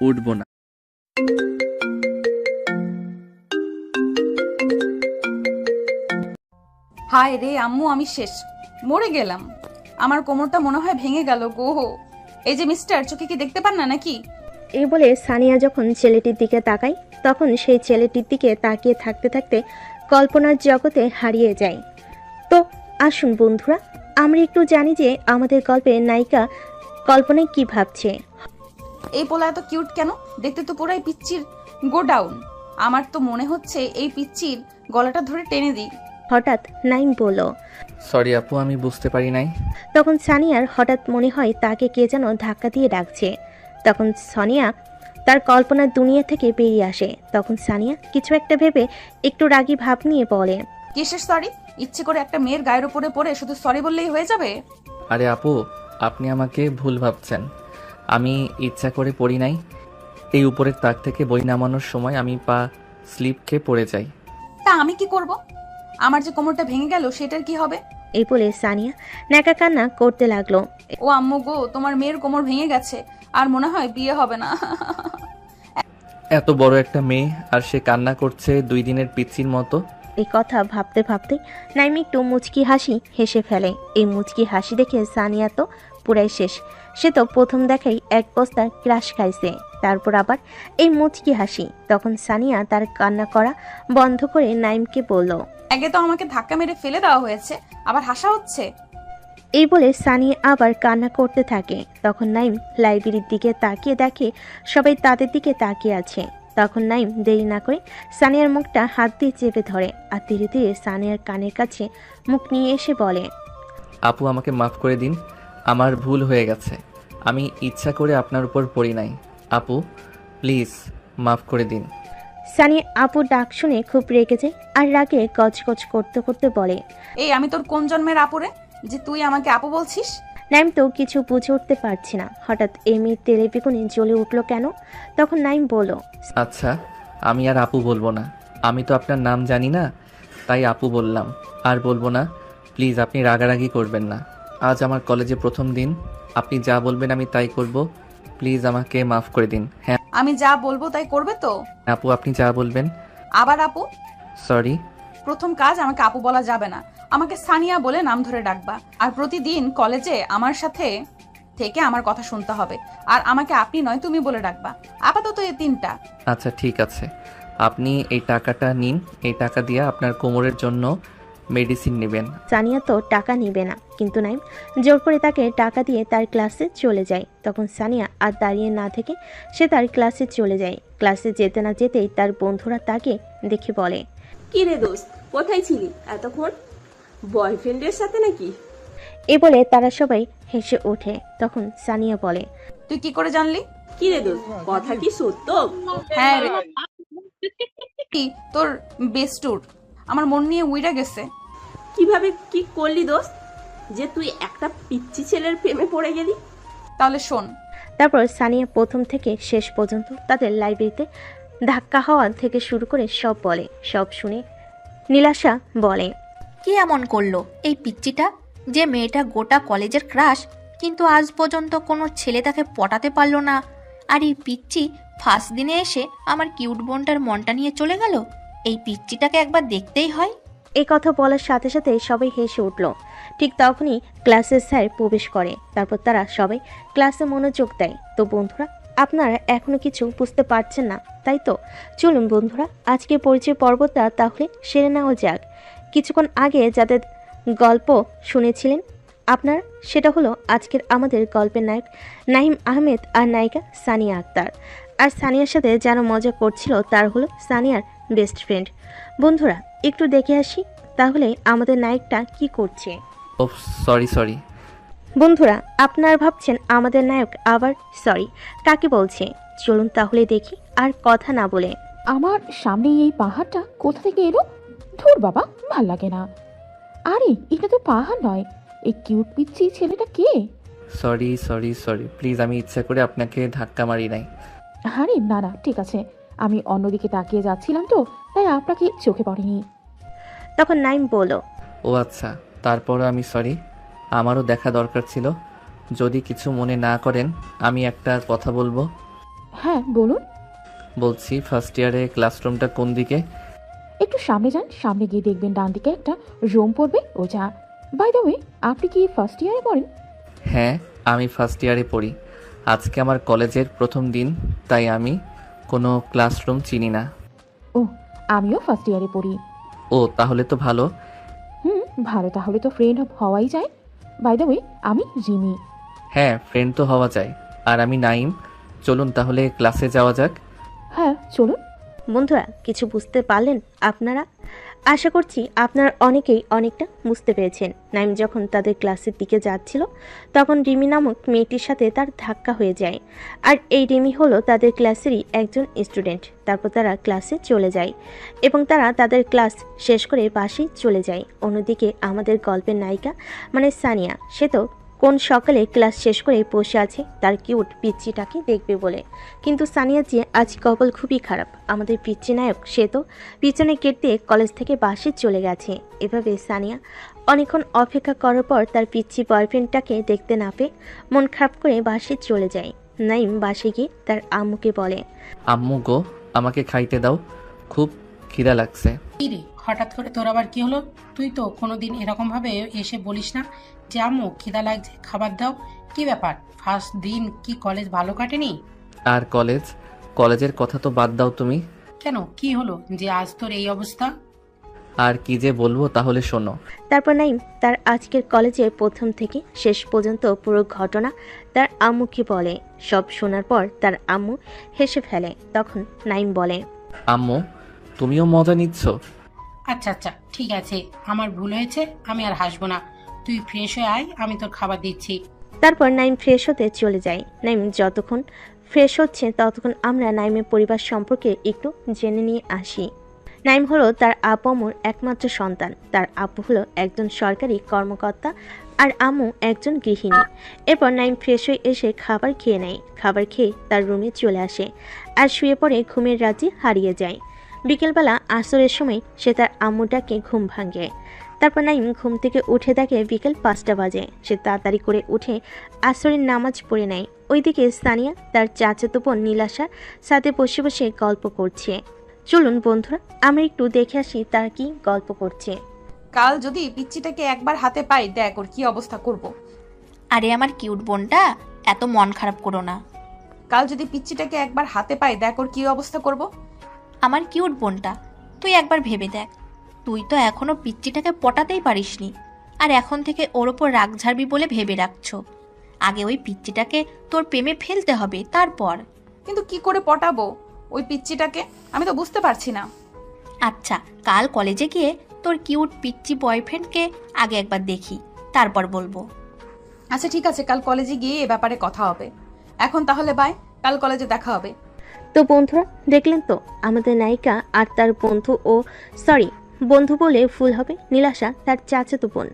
উঠবো না। হায় রে আম্মু, আমি শেষ, মরে গেলাম। আমার কোমরটা মনে হয় ভেঙে গেল গো। এই যে মিস্টার, চোখে কি দেখতে পান না নাকি? এই বলে সানিয়া যখন ছেলেটির দিকে তাকায় তখন সেই ছেলেটির দিকে তাকিয়ে থাকতে থাকতে কল্পনার জগতে হারিয়ে যায়। তো আসুন বন্ধুরা, আমরা একটু জানি যে আমাদের গল্পের নায়িকা কল্পনায় কি ভাবছে। এই পোলা এত কিউট কেন? দেখতে তো পুরাই পিচ্চির গো ডাউন। আমার তো মনে হচ্ছে এই পিচ্চির গলাটা ধরে টেনে দিই। হঠাৎ নাইম বলল। সরি আপু, আমি বুঝতে পারি নাই। তখন সানিয়ার হঠাৎ মনে হয় তাকে কে যেন ধাক্কা দিয়ে ডাকছে। তখন সানিয়া তার কল্পনার দুনিয়া থেকে বেরিয়ে আসে। তখন সানিয়া কিছু একটা ভেবে একটু রাগী ভাব নিয়ে বলে, কিসের সরি? ইচ্ছে করে একটা মেয়ের গায়ের উপরে পড়ে শুধু সরি বললেই হয়ে যাবে? আরে আপু, আপনি আমাকে ভুল ভাবছেন। আমি ইচ্ছা করে পড়ি নাই। এই উপরের তাক থেকে বই নামানোর সময় আমি পা স্লিপ খেয়ে পড়ে যাই। তা আমি কি করব? আমার যে কোমরটা ভেঙে গেল সেটার কি হবে? এই বলে সানিয়া ন্যাকা কান্না করতে লাগলো। ও আম্মু গো, তোমার মেয়ের কোমর ভেঙে গেছে, আর মনে হয় বিয়ে হবে না। এত বড় একটা মেয়ে আর সে কান্না করছে 2 দিনের পিচ্চির মতো। এই কথা ভাবতে ভাবতে নাইম একটু মুচকি হাসি হেসে ফেলে। এই মুচকি হাসি দেখে সানিয়া তো পুরাই শেষ। সে তো প্রথম দেখাই এক বস্তা ক্রাশ খাইছে, তারপর আবার এই মুচকি হাসি। তখন সানিয়া তার কান্না করা বন্ধ করে নাইমকে বলল। আগে তো আমাকে ধাক্কা মেরে ফেলে দেওয়া হয়েছে, আবার হাসা হচ্ছে। এই বলে সানিয়া আবার কান্না করতে থাকে। তখন নাইম লাইব্রেরির দিকে তাকিয়ে দেখে সবাই তাদের দিকে তাকিয়ে আছে। তখন নাইম দেরি না করে সানিয়ার মুখটা হাত দিয়ে চেপে ধরে আর ধীরে ধীরে সানিয়ার কানের কাছে মুখ নিয়ে এসে বলে, আপু আমাকে মাফ করে দিন, আমার ভুল হয়ে গেছে। আমি ইচ্ছা করে আপনার উপর পড়ি নাই। আপু প্লিজ মাফ করে দিন। সানিয়া আপু ডাক শুনে খুব রেগে যায় আর রাগে গজগজ করতে করতে বলে, এই আমি তোর কোন জন্মের আপুরে যে তুই আমাকে আপু বলছিস? নাইম তো কিছু বুঝে উঠতে পারছি না হঠাৎ এমনি তেলে বেগুনে জ্বলে উঠলো কেন। তখন নাইম বলল, আচ্ছা, আমি আর আপু বলবো না। আমি তো আপনার নাম জানি না, তাই আপু বললাম। আর বলবো না। প্লিজ আপনি রাগারাগি করবেন না। আজ আমার কলেজে প্রথম দিন। আপনি যা বলবেন আমি তাই করব। প্লিজ আমাকে মাফ করে দিন। হ্যাঁ আমি যা বলবো তাই করবে তো? আপু, আপনি যা বলবেন। আবার আপু? সরি। প্রথম কাজ, আমাকে আপু বলা যাবে না, আমাকে সানিয়া বলে নাম ধরে ডাকবা। আর প্রতিদিন কলেজে আমার সাথে থেকে আমার কথা শুনতে হবে। আর আমাকে আপনি নয় তুমি বলে ডাকবা। আপাতত এই 3টা। আচ্ছা ঠিক আছে, আপনি এই টাকাটা নিন। এই টাকা দিয়ে আপনার কোমরের জন্য মেডিসিন নেবেন। সানিয়া তো টাকা নিবে না, কিন্তু নাইম জোর করে তাকে টাকা দিয়ে তার ক্লাসে চলে যায়। তখন সানিয়া আর দাঁড়িয়ে না থেকে সে তার ক্লাসে চলে যায়। ক্লাসে যেতে না যেতেই তার বন্ধুরা তাকে দেখে বলে, কি রে দোস্ত, কোথায় ছিলি এতক্ষণ? বয়ফ্রেন্ডের সাথে নাকি? এ বলে তারা সবাই হেসে ওঠে। তখন সানিয়া বলে, তুই কি করে জানলি? কি রে দোস্ত, কথা কি সত্য? হ্যাঁ রে, কি তোর বেস্টুর আমার মন নিয়ে উইরা গেছে। কিভাবে কি করলি দোস্ত, যে তুই একটা পিচ্চি ছেলের প্রেমে পড়ে গেলি? তাহলে শোন। তারপর সানিয়া প্রথম থেকে শেষ পর্যন্ত তাদের লাইব্রেরিতে ধাক্কা হওয়া থেকে শুরু করে সব বলে। সব শুনে নীলাশা বলে, কি এমন করলো এই পিচ্চিটা যে মেয়েটা গোটা কলেজের ক্রাশ, কিন্তু আজ পর্যন্ত কোনো ছেলে তাকে পটাতে পারলো না। আর এই পিচ্চি ফার্স্ট দিনে এসে আমার কিউট বোনটার মনটা নিয়ে চলে গেল। এই পিচ্চিটাকে একবার দেখতেই হয়। এই কথা বলার সাথে সাথে সবাই হেসে উঠল। ঠিক তখনই ক্লাসের স্যার প্রবেশ করে। তারপর তারা সবাই ক্লাসে মনোযোগ দেয়। তো বন্ধুরা, আপনারা এখনো কিছু বুঝতে পারছেন না তাই তো? চলুন বন্ধুরা, আজকে পরিচয় পর্বটা তাহলে সেরে নেওয়া যাক। কিছুক্ষণ আগে যাদের গল্প শুনেছিলেন আপনারা, সেটা হলো আজকের আমাদের গল্পের নায়ক নাহিম আহমেদ আর নায়িকা সানিয়া আক্তার। আর সানিয়ার সাথে যারা মজা করছিল তার হলো সানিয়ার বেস্ট ফ্রেন্ড। বন্ধুরা, একটু দেখে আসি তাহলে আমাদের নায়কটা কি করছে। ও সরি সরি। বন্ধুরা, আপনারা ভাবছেন আমাদের নায়ক আবার সরি কাকে বলছে। চলুন তাহলে দেখি আর কথা না বলে। আমার সামনেই এই পাহাড়টা কোথা থেকে এলো? ধুর বাবা, ভাল লাগে না। আরে এটা তো পাহাড় নয়, এই কিউট পিচ্ছি ছেলেটা কে? সরি সরি সরি, প্লিজ আমি ইচ্ছা করে আপনাকে ধাক্কা মারি নাই। আরে না না, ঠিক আছে, আমি অন্যদিকে তাকিয়ে যাচ্ছিলাম তো, তাই আপনাকে চোখে পড়েনি। তখন নাইম বলল, ও আচ্ছা, তারপরও আমি সরি। আমারও দেখা দরকার ছিল। যদি কিছু মনে না করেন আমি একটা কথা বলবো। হ্যাঁ বলুন। বলছি ফার্স্ট ইয়ারে ক্লাসরুমটা কোন দিকে? একটু সামনে যান, সামনে গিয়ে দেখবেন ডান দিকে একটা রুম পড়বে ওটা। বাই দ্য ওয়ে, আপনি কি ফার্স্ট ইয়ারে পড়েন? হ্যাঁ, আমি ফার্স্ট ইয়ারে পড়ি। আজকে আমার কলেজের প্রথম দিন, তাই আমি কোনো ক্লাসরুম চিনি না। ও, আমিও ফার্স্ট ইয়ারে পড়ি। ও, তাহলে তো ভালো। ভালো, তাহলে তো ফ্রেন্ড হওয়াই যায়। বাই দ্য ওয়ে, আমি রিমি। হ্যাঁ, ফ্রেন্ড তো হওয়া যায়। আর আমি নাইম। চলুন তাহলে ক্লাসে যাওয়া যাক। হ্যাঁ চলুন। বন্ধুরা, কিছু বুঝতে পারলেন আপনারা? আশা করছি আপনারা অনেকেই অনেকটা বুঝতে পেরেছেন। নাইম যখন তাদের ক্লাসের দিকে যাচ্ছিল তখন রিমি নামক মেয়েটির সাথে তার ধাক্কা হয়ে যায়। আর এই রিমি হলো তাদের ক্লাসেরই একজন স্টুডেন্ট। তারপর তারা ক্লাসে চলে যায় এবং তারা তাদের ক্লাস শেষ করে বাসেই চলে যায়। অন্যদিকে আমাদের গল্পের নায়িকা মানে সানিয়া, সে তো কোন সকালে ক্লাস শেষ করে বসে আছে তার কিউট পিচ্চিটাকে দেখবে বলে। কিন্তু সানিয়া যে আজ কপাল খুবই খারাপ। আমাদের পিচ্চি নায়ক সে তো পিছনে গেট দিয়ে কলেজ থেকে বাসে চলে গেছে। এভাবে সানিয়া অনেকক্ষণ অপেক্ষা করার পর তার পিচ্চি বয়ফ্রেন্ডটাকে দেখতে না পেয়ে মন খারাপ করে বাসে চলে যায়। নাইম বাসে গিয়ে তার আম্মুকে বলে, আম্মু গো, আমাকে খাইতে দাও, খুব খিদা লাগছে। কি রে, হঠাৎ করে তোর আবার কি হলো? তুই তো কোনোদিন এরকম ভাবে এসে বলিস না যে আম্মু খিদা লাগছে, খাবার দাও। কি ব্যাপার, ফার্স্ট দিন কি কলেজ ভালো কাটেনি? আর কলেজের কথা তো বাদ দাও তুমি। কেন, কি হলো যে আজ তোর এই অবস্থা? আর কি যে বলবো, তাহলে শোনো। তারপর নাইম তার আজকের কলেজের প্রথম থেকে শেষ পর্যন্ত পুরো ঘটনা তার আম্মুকে বলে। সব শোনার পর তার আম্মু হেসে ফেলে। তখন নাইম বলে, আম্মু, তুমিও মজা নিচ্ছ? আচ্ছা আচ্ছা ঠিক আছে, আমার ভুল হয়েছে, আমি আর হাসবো না। তুই ফ্রেশ হয়ে আয়, আমি তোর খাবার দিচ্ছি। তারপর নাইম ফ্রেশ হতে চলে যায়। নাইম যতক্ষণ ফ্রেশ হচ্ছে ততক্ষণ আমরা নাইমের পরিবার সম্পর্কে একটু জেনে নিয়ে আসি। নাইম হলো তার আব্বু আম্মুর একমাত্র সন্তান। তার আব্বু হলো একজন সরকারি কর্মকর্তা আর আম্মু একজন গৃহিণী। এরপর নাইম ফ্রেশ হয়ে এসে খাবার খেয়ে নেয়। খাবার খেয়ে তার রুমে চলে আসে আর শুয়ে পড়ে ঘুমের রাজ্যে হারিয়ে যায়। বিকেলবেলা আসরের সময় সে তার আম্মুটাকে ঘুম ভাঙে। তারপর নাইম ঘুম থেকে উঠে দেখে বিকেল 5টা বাজে। সে তাড়াতাড়ি করে উঠে আসরের নামাজ পড়ে নেয়। ওইদিকে সানিয়া তার চাচাতো বোন নীলাশার সাথে বসে বসে গল্প করছে। চলুন বন্ধুরা, আমরা একটু দেখে আসি তারা কি গল্প করছে। কাল যদি পিচ্চিটাকে একবার হাতে পাই, দেখ ওর কি অবস্থা করব। আরে আমার কিউট বোনটা, এত মন খারাপ করো না। কাল যদি পিচ্চিটাকে একবার হাতে পাই, দেখ ওর কি অবস্থা করব। আমার কিউট বোনটা, তুই একবার ভেবে দেখ, তুই তো এখনো পিচ্চিটাকে পটাতেই পারিসনি, আর এখন থেকে ওর ওপর রাগ ঝাড়বি বলে ভেবে রাখছো। আগে ওই পিচ্চিটাকে তোর প্রেমে ফেলতে হবে, তারপর। কিন্তু কি করে পটাবো ওই পিচ্চিটাকে, আমি তো বুঝতে পারছি না। আচ্ছা, কাল কলেজে গিয়ে তোর কিউট পিচ্চি বয়ফ্রেন্ডকে আগে একবার দেখি, তারপর বলবো। আচ্ছা ঠিক আছে, কাল কলেজে গিয়ে এ ব্যাপারে কথা হবে। এখন তাহলে বাই, কাল কলেজে দেখা হবে। তো বন্ধুরা, দেখলেন তো আমাদের নায়িকা আর তার বন্ধু বলে ভুল হবে, নীলাশা তার চাচাতো বোন।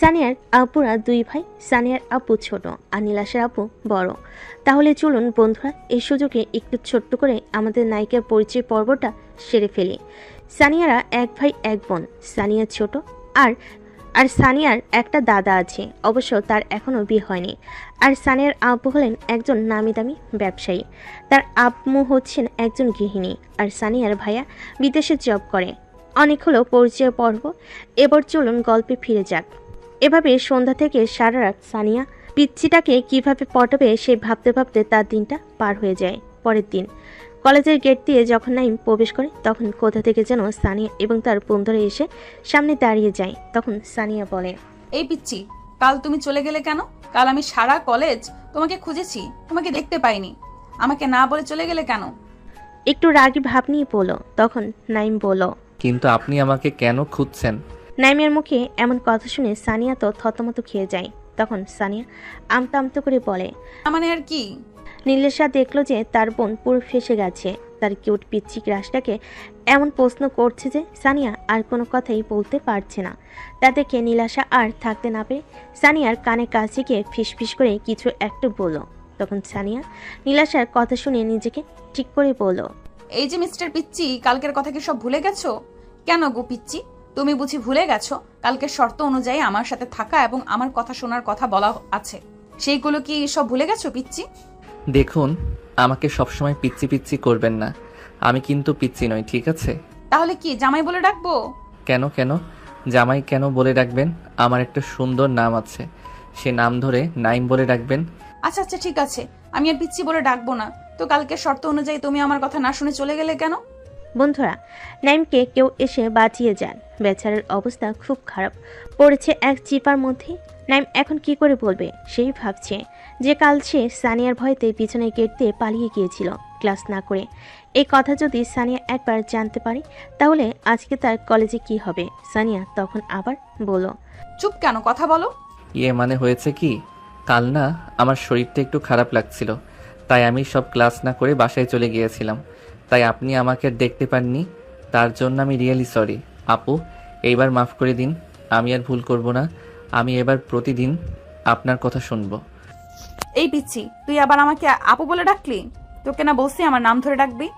সানিয়ার আব্বুরা 2 ভাই। সানিয়ার আব্বু ছোট আর নীলাশার আব্বু বড়। তাহলে চলুন বন্ধুরা, এই সুযোগে একটু ছোট্ট করে আমাদের নায়িকার পরিচয় পর্বটা সেরে ফেলি। সানিয়ারা 1 ভাই 1 বোন। সানিয়া ছোট আর সানিয়ার একটা দাদা আছে, অবশ্য তার এখনও বিয়ে হয়নি। আর সানিয়ার আব্বু হলেন একজন নামি দামি ব্যবসায়ী। তার আম্মু হচ্ছেন একজন গৃহিণী। আর সানিয়ার ভাইয়া বিদেশে জব করে। অনেক হলো পরিচয় পর্ব, এবার চলুন গল্পে ফিরে যাক। এভাবে সন্ধ্যা থেকে সারা রাত সানিয়া পিচ্চিটাকে কিভাবে পটাবে সে ভাবতে ভাবতে তার দিনটা পার হয়ে যায়। পরের দিন কলেজের গেট দিয়ে যখন নাইম প্রবেশ করে তখন কোথা থেকে যেন সানিয়া এবং তার বন্ধুরা এসে সামনে দাঁড়িয়ে যায়। তখন সানিয়া বলে, এই পিচ্চি, কাল তুমি চলে গেলে কেন? কাল আমি সারা কলেজ তোমাকে খুঁজেছি, তোমাকে দেখতে পাইনি। আমাকে না বলে চলে গেলে কেন? একটু রাগী ভাব নিয়ে বলো। তখন নাইম বলল, কিন্তু আপনি আমাকে কেন খুঁজছেন? নাইমের মুখে এমন কথা শুনে সানিয়া তো থতমত খেয়ে যায়। তখন সানিয়া আমতা আমতা করে বলে, মানে আর কি? নীলেশা দেখলো যে তার বোন পুরো ফেসে গেছে। তার কিউট পিচ্ছি ক্রাশটাকে এমন প্রশ্ন করছে যে সানিয়া আর কোনো কথাই বলতে পারছে না। তা দেখে নীলাশা আর থাকতে না পেরে সানিয়ার কানে কাছে গিয়ে ফিসফিস করে কিছু একটা বলল। তখন সানিয়া নীলাশার কথা শুনে নিজেকে ঠিক করে বলল, এই যে মিস্টার পিচ্চি, কালকের কথা কি সব ভুলে গেছো? কেন গো পিচ্চি, তুমি বুঝি ভুলে গেছো কালকের শর্ত অনুযায়ী আমার সাথে থাকা এবং আমার কথা শোনার কথা বলা আছে, সেইগুলো কি সব ভুলে গেছো পিচ্চি? দেখুন, আমাকে সবসময় পিচ্ছি পিচ্ছি করবেন না। আমি কিন্তু পিচ্ছি নই, ঠিক আছে? তাহলে কি জামাই বলে ডাকবো? কেন কেন জামাই কেন বলে ডাকবেন? আমার একটা সুন্দর নাম আছে, সে নাম ধরে নাইম বলে ডাকবেন। আচ্ছা আচ্ছা ঠিক আছে, আমি আর পিচ্ছি বলে ডাকবো না। তো কালকে শর্ত অনুযায়ী তুমি আমার কথা না শুনে চলে গেলে কেন? বন্ধুরা, নাইমকে কেউ এসে বাঁচিয়ে যান। বেচারার অবস্থা খুব খারাপ, পড়েছে এক চিপার মধ্যে। নাইম এখন কি করে বলবে সেই ভাবছে যে কাল সে সানিয়ার ভয়তে পিছনে গেট দিয়ে পালিয়ে গিয়েছিল ক্লাস না করে। এই কথা যদি সানিয়া একবার জানতে পারে তাহলে আজকে তার কলেজে কি হবে। সানিয়া তখন আবার বলল, চুপ কেন, কথা বলো। মানে হয়েছে কি, কাল না আমার শরীরটা একটু খারাপ লাগছিল, তাই আমি সব ক্লাস না করে বাসায় চলে গিয়েছিলাম। তাই আপনি আমাকে দেখতে পাননি, তার জন্য আমি রিয়েলি সরি। আপু, এইবার মাফ করে দিন, আমি আর ভুল করব না। আমি এবার প্রতিদিন আপনার কথা শুনবো। এই পিচ্ছি, তুই আবার আমাকে আপু বলে ডাকলি? তোকে না বলছি আমার নাম ধরে ডাকবি?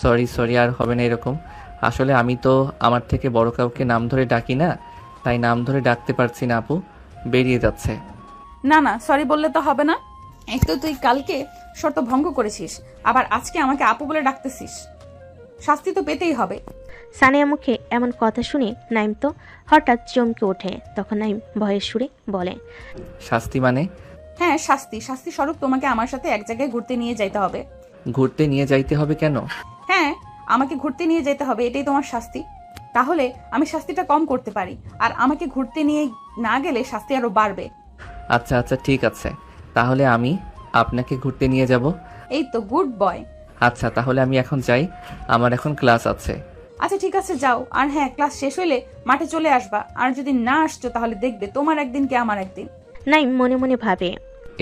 সরি, আর হবে না এরকম। আসলে আমি তো আমার থেকে বড় কাউকে নাম ধরে ডাকি না, তাই নাম ধরে ডাকতে পারছি না আপু, বেরিয়ে যাচ্ছে। না না, সরি বললে তো হবে না। এক তো তুই কালকে শর্ত ভঙ্গ করেছিস, আবার আজকে আমাকে আপু বলে ডাকতেছিস। শাস্তি তো পেতেই হবে। সানিয়া মুখে এমন কথা শুনে নাইম তো হঠাৎ চমকে ওঠে। তখন নাইম ভয়ের সুরে বলে, শাস্তি মানে? হ্যাঁ শাস্তি, শাস্তি স্বরূপ তোমাকে আমার সাথে এক জায়গায় ঘুরতে নিয়ে যাইতে হবে। ঘুরতে নিয়ে যাইতে হবে কেন? হ্যাঁ, আমাকে ঘুরতে নিয়ে যেতে হবে, এটাই তোমার শাস্তি। তাহলে আমি শাস্তিটা কম করতে পারি, আর আমাকে ঘুরতে নিয়ে না গেলে শাস্তি আরো বাড়বে। আচ্ছা ঠিক আছে, তাহলে আমি আপনাকে ঘুরতে নিয়ে যাব। এই তো গুড বয়। আচ্ছা তাহলে আমি এখন যাই, আমার এখন ক্লাস আছে। আচ্ছা ঠিক আছে যাও, আর হ্যাঁ ক্লাস শেষ হইলে মাঠে চলে আসবা, আর যদি না আসছো তাহলে দেখবে তোমার একদিন কি আমার একদিন। নাইম মনে মনে ভাবে,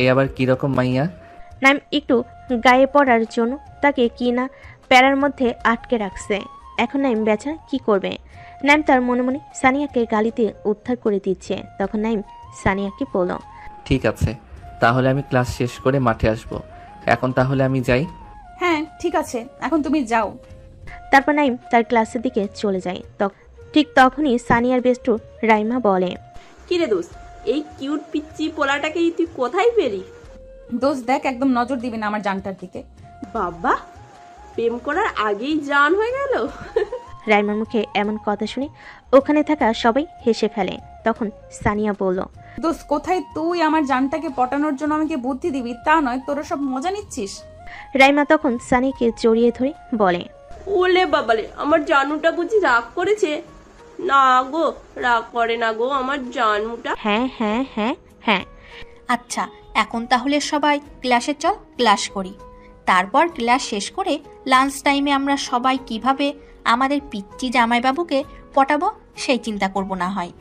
এ আবার কিরকম মাইয়া? নাইম একটু গায়ে পড়ার জন্য তাকে কি না প্যারার মধ্যে আটকে রাখছে। এখন নাইম বেচারা কি করবে। নাইম তার মনে মনে সানিয়াকে গালিতে উদ্ধার করে দিচ্ছে। তখন নাইম সানিয়াকে বলল, ঠিক আছে, তাহলে আমি ক্লাস শেষ করে মাঠে আসব। এখন তাহলে আমি যাই। হ্যাঁ ঠিক আছে, এখন তুমি যাও। তারপর নাইম তার ক্লাসের দিকে চলে যায়। ঠিক তখনই সানিয়ার বেস্টু রাইমা বলে, কিরে দোস্ত, এই কিউট পিচ্চি পোলাটাকেই তুই কোথায় পেলি? দোষ দেখ, একদম নজর দিবি না আমার জানটার দিকে। বাবা, প্রেম করার আগেই জান হয়ে গেল। রাইমার মুখে এমন কথা শুনে ওখানে থাকা সবাই হেসে ফেলে। তখন সানিয়া বলল, দোষ কোথায় তুই আমার জানটাকে পটানোর জন্য আমাকে বুদ্ধি দিবি তা নয়, তোরা সব মজা নিচ্ছিস। রাইমা তখন সানিকে জড়িয়ে ধরে বলে, ওলে বাবালে, আমার জানুটা বুঝি রাগ করেছে? না গো, রাগ করে না গো আমার জানুটা। হ্যাঁ হ্যাঁ হ্যাঁ হ্যাঁ। আচ্ছা, এখন তাহলে সবাই ক্লাসে চল, ক্লাস করি। তারপর ক্লাস শেষ করে লাঞ্চ টাইমে আমরা সবাই কিভাবে আমাদের পিচ্চি জামাইবাবুকে পটাবো সেই চিন্তা করব না হয়।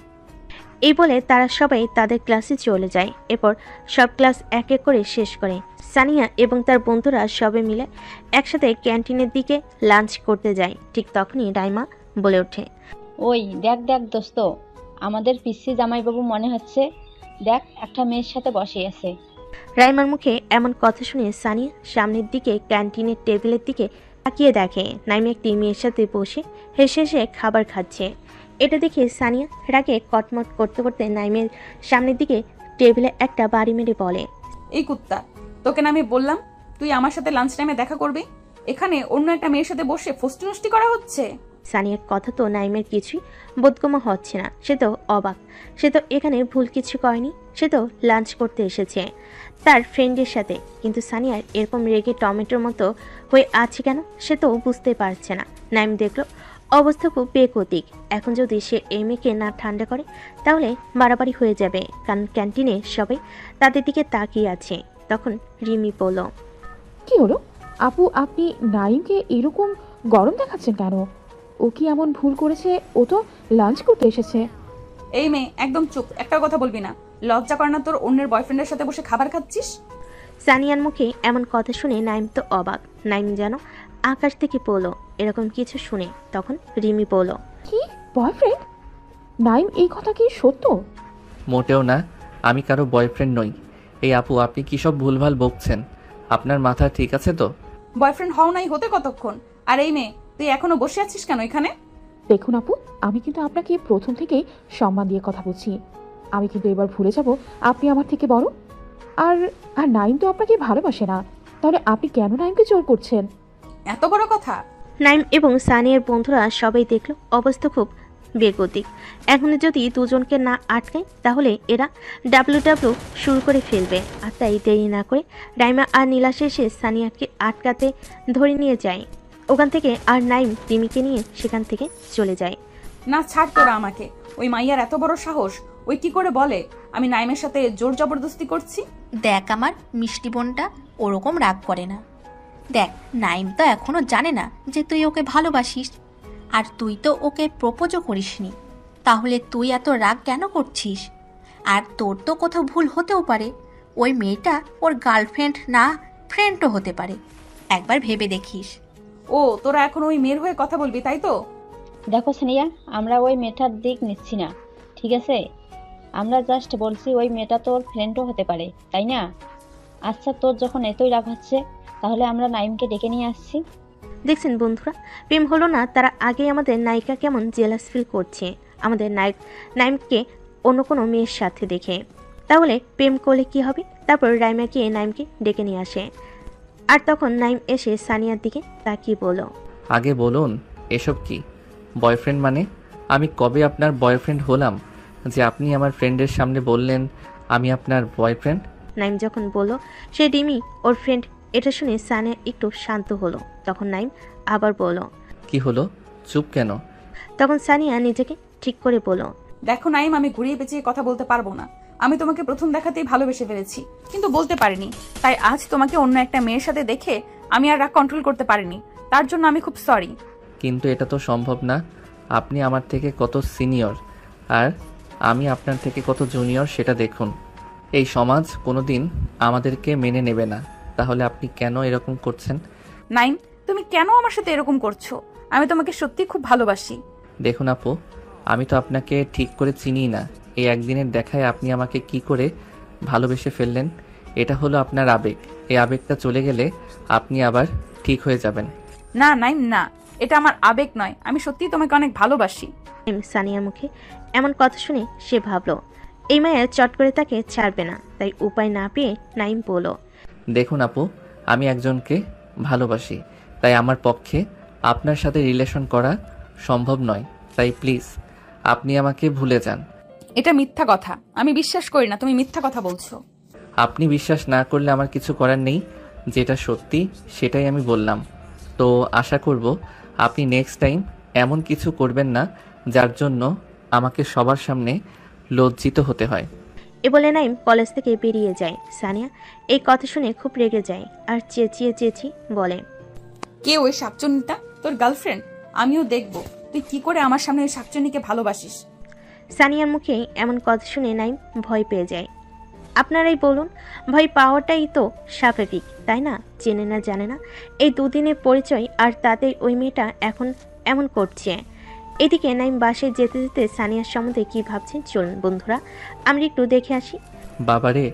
এই বলে তারা সবাই তাদের ক্লাসে চলে যায়। এরপর সব ক্লাস এক এক করে শেষ করে সানিয়া এবং তার বন্ধুরা সবে মিলে একসাথে ক্যান্টিনের দিকে লাঞ্চ করতে যায়। ঠিক তখনই রাইমা বলে ওঠে, ওই দেখ দেখ দোস্ত, আমাদের পিসি জামাইবাবু মনে হচ্ছে, দেখ একটা মেয়ের সাথে বসে আছে। রাইমার মুখে এমন কথা শুনে সানিয়া সামনের দিকে ক্যান্টিনের টেবিলের দিকে তাকিয়ে দেখে নাইম একটি মেয়ের সাথে বসে হেসে হেসে খাবার খাচ্ছে। এটা দেখে সানিয়া রাগে কটমট করতে করতে নাইমের সামনের দিকে টেবিলে একটা বাড়ি মেরে বলে, এই কুত্তা, তোকে না আমি বললাম তুই আমার সাথে লাঞ্চ টাইমে দেখা করবি? এখানে অন্য একটা মেয়ের সাথে বসে ফষ্টি নষ্টি করা হচ্ছে। সানিয়ার কথা তো নাইমের কিছুই বোধগম্য হচ্ছে না। সে তো অবাক, সে তো এখানে ভুল কিছু করেনি, সে তো লাঞ্চ করতে এসেছে তার ফ্রেন্ডের সাথে। কিন্তু সানিয়ার এরকম রেগে টমেটোর মতো হয়ে আছে কেন সে তো বুঝতে পারছে না। নাইম দেখলো অবস্থা খুব বেগতিক। এখন যদি সে এই মেয়েকে না ঠান্ডা করে তাহলে বাড়াবাড়ি হয়ে যাবে, কারণ ক্যান্টিনে সবাই তাদের দিকে তাকিয়ে আছে। তখন রিমি বলল, কি হলো আপু, আপনি নাইমকে এরকম গরম দেখাচ্ছেন কেন? ও কি এমন ভুল করেছে? ও তো লাঞ্চ করতে এসেছে। এই মেয়ে একদম চুপ, একটা কথা বলবি না। লজ্জা কর না তোর অন্যের বয়ফ্রেন্ডের সাথে বসে খাবার খাচ্ছিস? সানিয়ার মুখে এমন কথা শুনে নাইম তো অবাক। নাইম যেন আকাশ থেকে পড়লো এরকম কিছু শুনে। তখন রিমি বলল, কি বয়ফ্রেন্ড? নাইম, এই কথা কি সত্য? মোটেও না, আমি কারো বয়ফ্রেন্ড নই। এই আপু, আপনি কি সব ভুলভাল বকছেন? আপনার মাথা ঠিক আছে তো? বয়ফ্রেন্ড হও নাই হতে কতক্ষণ? আর এই মেয়ে, তুই এখনো বসে আছিস কেন এখানে? দেখুন আপু, আমি কিন্তু আপনাকে প্রথম থেকেই সম্মান দিয়ে কথা বলছি। আমি কিন্তু এবার ভুলে যাব আপনি আমার থেকে বড়। আর আর নাইম তো আপনাকে ভালোবাসে না, তাহলে আপনি কেন নাইমকে জোর করছেন? এত বড় কথা? নাইম এবং সানিয়ার বন্ধুরা সবাই দেখলো অবস্থা খুব বেগতিক। এখন যদি দুজনকে না আটকায় তাহলে এরা ডাব্লিউ শুরু করে ফেলবে। আর তাই দেরি না করে রাইমা আর নীলাশ এসে সানিয়াকে আটকাতে ধরে নিয়ে যায় ওখান থেকে। আর নাইম রিমিকে নিয়ে সেখান থেকে চলে যায়। না ছাড় তোরা আমাকে। ওই মাইয়ার এত বড় সাহস, ওই কি করে বলে আমি নাইমের সাথে জোর জবরদস্তি করছি? দেখ আমার মিষ্টি বোনটা ওরকম রাগ করে না। দেখ নাইম তো এখনো জানে না যে তুই ওকে ভালোবাসিস, আর তুই তো ওকে প্রপোজও করিসনি, তাহলে তুই এত রাগ কেন করছিস? আর তোর তো কোথাও ভুল হতেও পারে, ওই মেয়েটা ওর গার্লফ্রেন্ড না ফ্রেন্ডও হতে পারে, একবার ভেবে দেখিস। ও তোরা এখন ওই মেয়ের হয়ে কথা বলবি তাই তো? দেখো সানিয়া, আমরা ওই মেয়েটার দিক নিচ্ছি না, ঠিক আছে? আমরা জাস্ট বলছি ওই মেয়েটা তোর ফ্রেন্ডও হতে পারে, তাই না? আচ্ছা, তোর যখন এতই রাগ হচ্ছে তাহলে আমরা নাইমকে ডেকে নিয়ে আসছি। দেখছেন বন্ধুরা, প্রেম হলো না, তারা আগে আমাদের নায়িকা কেমন জেলাস ফিল করছে আমাদের নাইমকে অন্য কোনো মেয়ের সাথে দেখে। তাহলে প্রেম করলে কি হবে? তারপর রাইমাকে নাইমকে ডেকে নিয়ে আসে। আর তখন নাইম এসে সানিয়ার দিকে তাকিয়ে বলল, আগে বলুন এসব কি? বয়ফ্রেন্ড মানে? আমি কবে আপনার বয়ফ্রেন্ড হলাম যে আপনি আমার ফ্রেন্ডের সামনে বললেন আমি আপনার বয়ফ্রেন্ড? নাইম যখন বলল সে রিমি ওর ফ্রেন্ড, এটা শুনে সানিয়া একটু শান্ত হলো। তখন নাইম আবার বলল, কি হলো, চুপ কেন? তখন সানিয়া নিজেকে ঠিক করে বলল, দেখো নাইম, আমি ঘুরিয়ে পেঁচিয়ে কথা বলতে পারবো না। আমি তোমাকে প্রথম দেখাতেই ভালোবেসে ফেলেছি, কিন্তু বলতে পারিনি। তাই আজ তোমাকে অন্য একটা মেয়ের সাথে দেখে আমি আর রাগ কন্ট্রোল করতে পারিনি। তার জন্য আমি খুব সরি। কিন্তু এটা তো সম্ভব না। আপনি আমার থেকে কত সিনিয়র আর আমি আপনার থেকে কত জুনিয়র সেটা দেখুন। এই সমাজ কোনোদিন আমাদেরকে মেনে নেবে না। তাহলে আপনি কেন এরকম করছেন? নাইম, তুমি কেন আমার সাথে এরকম করছো? আমি তোমাকে সত্যি খুব ভালোবাসি। দেখুন আপু, আমি তো আপনাকে ঠিক করে চিনি না। এই একদিনের দেখায় আপনি আমাকে কি করে ভালোবেসে ফেললেন? এটা হলো আপনার আবেগ। এই আবেগটা চলে গেলে আপনি আবার ঠিক হয়ে যাবেন। না নাইম, না, এটা আমার আবেগ নয়। আমি সত্যিই তোমাকে অনেক ভালোবাসি। নাইম সানিয়ার মুখে এমন কথা শুনে সে ভাবলো এই মায়ের চট করে তাকে ছাড়বে না। তাই উপায় না পেয়ে নাইম বলল, দেখুন আপু, আমি একজনকে ভালোবাসি, তাই আমার পক্ষে আপনার সাথে রিলেশন করা সম্ভব নয়। তাই প্লিজ আপনি আমাকে ভুলে যান। এটা মিথ্যা কথা, আমি বিশ্বাস করি না তুমি মিথ্যা কথা বলছো। আপনি বিশ্বাস না করলে আমার কিছু করার নেই। যেটা সত্যি সেটাই আমি বললাম। তো আশা করব আপনি নেক্সট টাইম এমন কিছু করবেন না যার জন্য আমাকে সবার সামনে লজ্জিত হতে হয়। এ বলে নাইম কলেজ থেকে বেরিয়ে যায়। সানিয়া এই কথা শুনে খুব রেগে যায় আর চেঁচিয়ে বলে, কে ওই শাকচুন্নিটা? তোর গার্লফ্রেন্ড? আমিও দেখবো তুই কি করে আমার সামনে ওই শাকচুন্নিকে ভালোবাসিস। সানিয়ার মুখে এমন কথা শুনে নাইম ভয় পেয়ে যায়। আপনারাই বলুন, ভয় পাওয়াটাই তো স্বাভাবিক, তাই না? চেনে না জানে না, এই দুদিনের পরিচয়, আর তাতে ওই মেয়েটা এখন এমন করছে। এদিকে নাইম বাসে যেতে যেতে সানিয়ার সম্বন্ধে কি ভাবছে চলুন বন্ধুরা আমরা একটু দেখে আসি। বাবারে,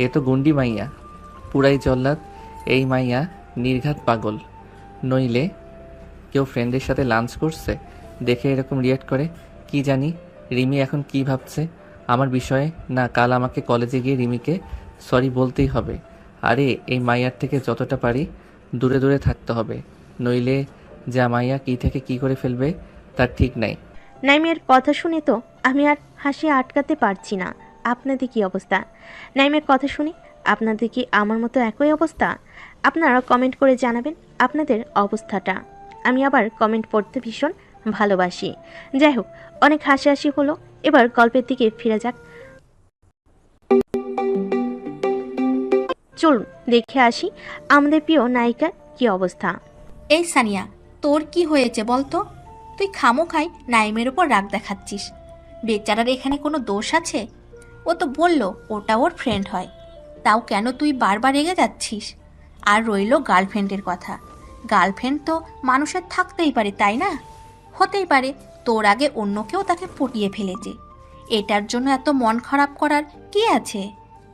এ তো গুন্ডি মাইয়া, পুরাই জল্লাদ। এই মাইয়া নির্ঘাত পাগল। নইলে কেউ ফ্রেন্ডের সাথে লাঞ্চ করছে দেখে এরকম রিয়াক্ট করে। কি জানি রিমি এখন কি ভাবছে আমার বিষয়ে। না, কাল আমাকে কলেজে গিয়ে রিমিকে সরি বলতেই হবে। আরে এই মাইয়ার থেকে যতটা পারি দূরে দূরে থাকতে হবে, নইলে যা মাইয়া কি থেকে কি করে ফেলবে তার ঠিক নাই। নাইমের কথা শুনে তো আমি আর হাসি আটকাতে পারছি না। আপনাদের কি অবস্থা? নাইমের কথা শুনে আপনাদের কি আমার মতো একই অবস্থা? আপনারা কমেন্ট করে জানাবেন আপনাদের অবস্থাটা। আমি আবার কমেন্ট পড়তে ভীষণ ভালোবাসি। যাই হোক, অনেক হাসি হলো, এবার গল্পের দিকে ফিরে যাক। চলুন দেখে আসি আমাদের প্রিয় নায়িকার কি অবস্থা। এই সানিয়া, তোর কি হয়েছে বলতো? তুই খামোখাই নাইমের ওপর রাগ দেখাচ্ছিস। বেচারার এখানে কোনো দোষ আছে? ও তো বলল ওটা ওর ফ্রেন্ড হয়, তাও কেন তুই বারবার রেগে যাচ্ছিস? আর রইল গার্লফ্রেন্ডের কথা। গার্লফ্রেন্ড তো মানুষের থাকতেই পারে, তাই না? হতেই পারে তোর আগে অন্য কেউ তাকে পটিয়ে ফেলেছে। এটার জন্য এত মন খারাপ করার কি আছে?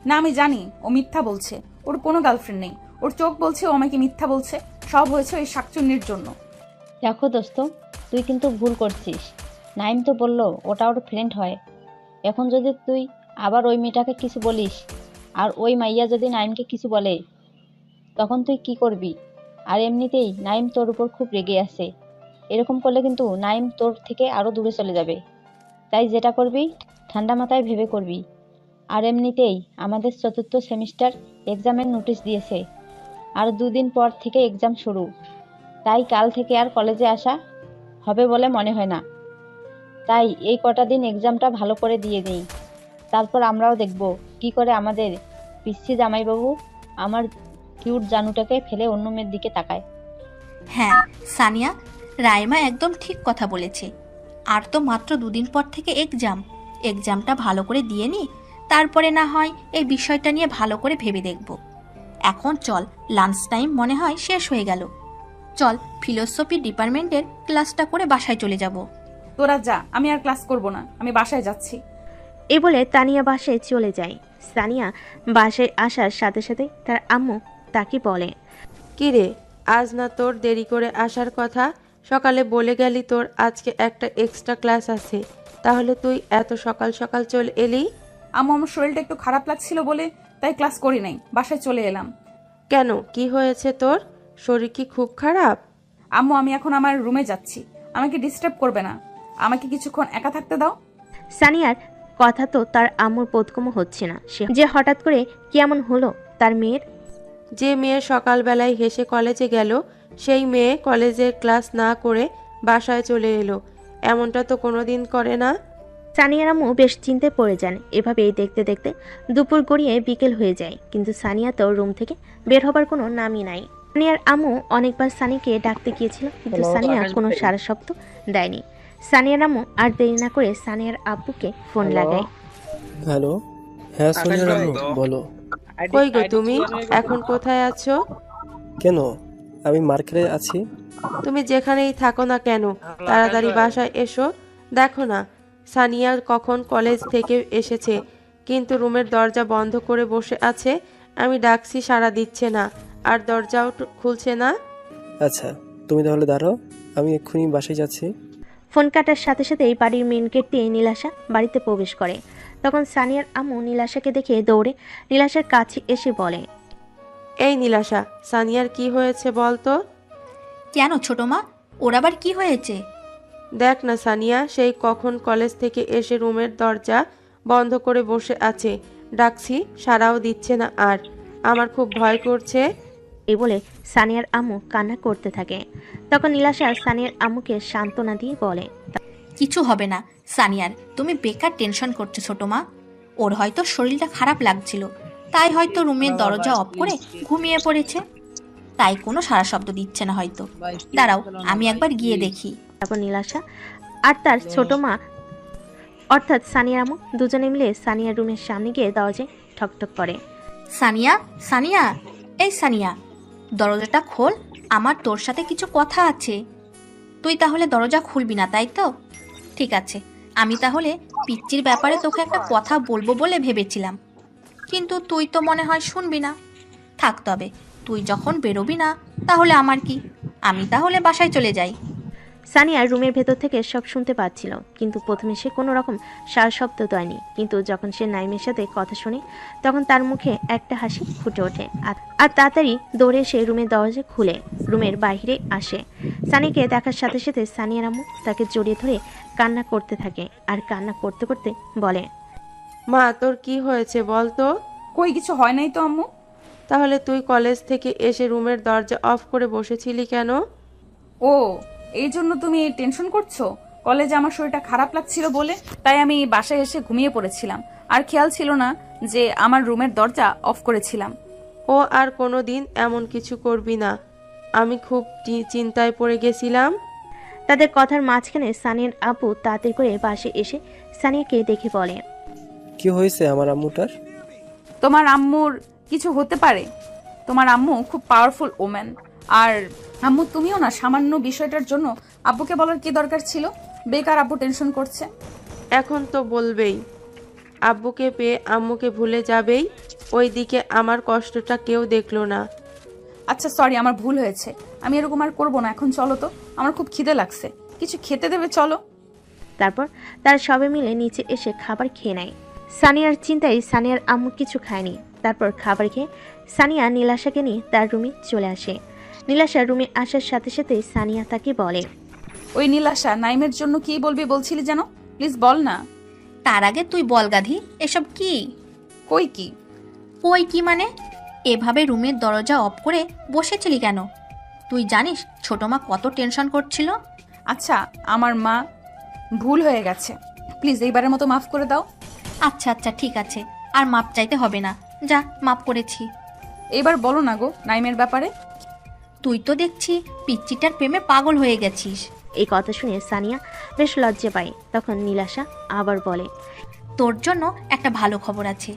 না, আমি জানি ও মিথ্যা বলছে। ওর কোনো গার্লফ্রেন্ড নেই। ওর চোখ বলছে ও আমাকে মিথ্যা বলছে। সব হয়েছে ওই শাকচুন্নির জন্য। দেখো দোস্ত, তুই কিন্তু ভুল করছিস। নাইম তো বললো ওটা ওর ফ্রেন্ড হয়। এখন যদি তুই আবার ওই মেয়েটাকে কিছু বলিস আর ওই মাইয়া যদি নাইমকে কিছু বলে, তখন তুই কি করবি? আর এমনিতেই নাইম তোর উপর খুব রেগে আছে। এরকম করলে কিন্তু নাইম তোর থেকে আরো দূরে চলে যাবে। তাই যেটা করবি ঠান্ডা মাথায় ভেবে করবি। আর এমনিতেই আমাদের 4র্থ সেমিস্টার এক্সামের নোটিশ দিয়েছে। আর 2 দিন পর থেকে এক্সাম শুরু। তাই কাল থেকে আর কলেজে আসা হবে বলে মনে হয় না। তাই এই কটা দিন এক্সামটা ভালো করে দিয়ে নিই। তারপর আমরাও দেখব কি করে আমাদের পিচ্ছি জামাইবাবু আমার কিউট জানুটাকে ফেলে অন্য মেয়ের দিকে তাকায়। হ্যাঁ সানিয়া, রাইমা একদম ঠিক কথা বলেছে। আর তো মাত্র 2 দিন পর থেকে এক্সামটা ভালো করে দিয়ে নি, তারপরে না হয় এই বিষয়টা নিয়ে ভালো করে ভেবে দেখব। এখন চল, লাঞ্চ টাইম মনে হয় শেষ হয়ে গেল। চল ফিলোসফি ডিপার্টমেন্টের ক্লাসটা করে বাসায় চলে যাব। তোরা যা, আমি আর ক্লাস করব না, আমি বাসায় যাচ্ছি। এই বলে তানিয়া বাসায় চলে যায়। সানিয়া বাসায় আসার সাথে সাথে তার আম্মু তাকে বলে, কিরে, আজ না তোর দেরি করে আসার কথা? সকালে বলে গেলি তোর আজকে একটা এক্সট্রা ক্লাস আছে, তাহলে তুই এত সকাল সকাল চলে এলি? আম্মু, আমার শরীরটা একটু খারাপ লাগছিল বলে তাই ক্লাস করি নাই, বাসায় চলে এলাম। কেন, কি হয়েছে তোর? শরীর কি খুব খারাপ? আম্মু, আমি এখন আমার রুমে যাচ্ছি, আমাকে ডিস্টার্ব করবে না, আমাকে কিছুক্ষণ একা থাকতে দাও। সানিয়ার কথা তো তার আম্মুর বোধগম্য হচ্ছে না। সে যে হঠাৎ করে কেমন হলো তার মেয়ের। যে মেয়ে সকালবেলায় হেসে কলেজে গেল, সেই মেয়ে কলেজের ক্লাস না করে বাসায় চলে এলো, এমনটা তো কোনোদিন করে না। সানিয়ার আম্মু বেশ চিন্তায় পড়ে যান। এভাবেই দেখতে দেখতে দুপুর গড়িয়ে বিকেল হয়ে যায়, কিন্তু সানিয়া তো রুম থেকে বের হবার কোনো নামই নাই। সানিয়ার আম্মু অনেকবার সানিকে ডাকতে গিয়েছিল, কিন্তু সানিয়া কোনো সারা শব্দ দেয়নি। সানিয়ার আম্মু আর দেরি না করে সানিয়ার আব্বুকে ফোন লাগায়। হ্যালো, হ্যাঁ সোনিয়া রানু, বলো। কই গো তুমি, এখন কোথায় আছো? কেন, আমি মার্কেটে আছি। তুমি যেখানেই থাকো না কেন, তাড়াতাড়ি বাসায় এসো। দেখো না, সানিয়া কখন কলেজ থেকে এসেছে, কিন্তু রুমের দরজা বন্ধ করে বসে আছে। আমি ডাকছি, সাড়া দিচ্ছে না, আর দরজাও খুলছে না। আচ্ছা, তুমি তাহলে দাঁড়াও, আমি এক্ষুনি বাসায় যাচ্ছি। ফোন কাটার সাথে সাথেই বাড়ির মেন গেট দিয়ে নীলাশা বাড়িতে প্রবেশ করে। তখন সানিয়ার আম্মু নীলাশাকে দেখে দৌড়ে নীলাশার কাছে এসে বলে, এই নীলাশা, সানিয়ার কি হয়েছে বল তো? কেন ছোট মা, ওর আবার কি হয়েছে? দেখ না সানিয়া, সেই কখন কলেজ থেকে এসে রুমের দরজা বন্ধ করে বসে আছে, ডাকছি সাড়াও দিচ্ছে না, আর আমার খুব ভয় করছে। এই বলে সানিয়ার আম্মু কান্না করতে থাকে। তখন নীলাশা সানিয়ার আম্মুকে সান্ত্বনা দিয়ে বলে, কিছু হবে না সানিয়ার, তুমি বেকার টেনশন করছো ছোট মা। ওর হয়তো শরীরটা খারাপ লাগছিল, তাই হয়তো রুমের দরজা অফ করে ঘুমিয়ে পড়েছে, তাই কোনো সারা শব্দ দিচ্ছে না হয়তো। দাঁড়াও, আমি একবার গিয়ে দেখি। তারপর নীলাশা আর তার ছোট মা অর্থাৎ সানিয়ার আম্মু দুজনে মিলে সানিয়ার রুমের সামনে গিয়ে দরজায় ঠকঠক করে। সানিয়া, সানিয়া, এই সানিয়া, দরজাটা খোল, আমার তোর সাথে কিছু কথা আছে। তুই তাহলে দরজা খুলবি না, তাই তো? ঠিক আছে, আমি তাহলে পিচ্চির ব্যাপারে তোকে একটা কথা বলবো বলে ভেবেছিলাম, কিন্তু তুই তো মনে হয় শুনবি না। থাক, তবে তুই যখন বেরোবি না তাহলে আমার কি, আমি তাহলে বাসায় চলে যাই। সানিয়া রুমের ভেতর থেকে সব শুনতে পাচ্ছিল, কিন্তু প্রথমে সে কোনো রকম সার শব্দ দেয়নি। কিন্তু যখন সে নাইমের সাথে কথা শুনে, তখন তার মুখে একটা হাসি ফুটে ওঠে, আর তাড়াতাড়ি দৌড়ে সে রুমের দরজা খুলে রুমের বাইরে আসে। সানিকে দেখার সাথে সাথে সানিয়ার আম্মু তাকে জড়িয়ে ধরে কান্না করতে থাকে, আর কান্না করতে করতে বলে, মা, তোর কি হয়েছে বল তো? কই, কিছু হয় নাই তো আম্মু। তাহলে তুই কলেজ থেকে এসে রুমের দরজা অফ করে বসেছিলি কেন? ও, এই জন্য তুমি টেনশন করছো? কলেজে আমার শরীরটা খারাপ লাগছিল বলে তাই আমি বাসায় এসে ঘুমিয়ে পড়েছিলাম, আর খেয়াল ছিল না যে আমার রুমের দরজা অফ করেছিলাম। ও আর কোনো দিন এমন কিছু করবি না, আমি খুব চিন্তায় পড়ে গেছিলাম। তাদের কথার মাঝখানে সানিয়ার আব্বু তাড়াতাড়ি করে বাসে এসে সানিয়াকে দেখে বলে, কি হয়েছে আমার আম্মুটার? তোমার আম্মুর কিছু হতে পারে, তোমার আম্মু খুব পাওয়ারফুল ওম্যান। আর আম্মু, তুমিও না, সামান্য বিষয়টার জন্য আব্বুকে বলার কি দরকার ছিল? বেকার আব্বু টেনশন করছে। এখন তো বলবেই, আব্বুকে পেয়ে আম্মুকে ভুলে যাবেই, ওইদিকে আমার কষ্টটা কেউ দেখলো না। আচ্ছা সরি, আমার ভুল হয়েছে, আমি এরকম আর করবো না। এখন চলো তো, আমার খুব খিদে লাগছে, কিছু খেতে দেবে? চলো। তারপর তারা সবাই মিলে নিচে এসে খাবার খেয়ে নেয়। সানিয়ার চিন্তায় সানিয়ার আম্মু কিছু খায়নি, তারপর খাবার খেয়ে সানিয়া নীলাশাকে নিয়ে তার রুমে চলে আসে। নীলাশা রুমে আসার সাথে সাথে সানিয়া তাকে বলে, ওই নীলাশা, নাইমের জন্য কি বলবি বলছিলি যেন, প্লিজ বল না। তার আগে তুই বল গাধি, এসব কি? কই কি? ওই কি মানে? এভাবে রুমের দরজা অফ করে বসেছিলি কেন? তুই জানিস ছোট মা কত টেনশন করছিল? আচ্ছা, আমার মা ভুল হয়ে গেছে, প্লিজ এইবারের মতো মাফ করে দাও। আচ্ছা আচ্ছা ঠিক আছে, আর মাপ চাইতে হবে না, যা মাপ করেছি। এবার বলো না গো নাইমের ব্যাপারে। তুই তো দেখছি পিচ্চিটার প্রেমে পাগল হয়ে গেছিস। এই কথা শুনে সানিয়া বেশ লজ্জা পায়। তখন নীলাশা আবার বলে, তোর জন্য একটা ভালো খবর আছে।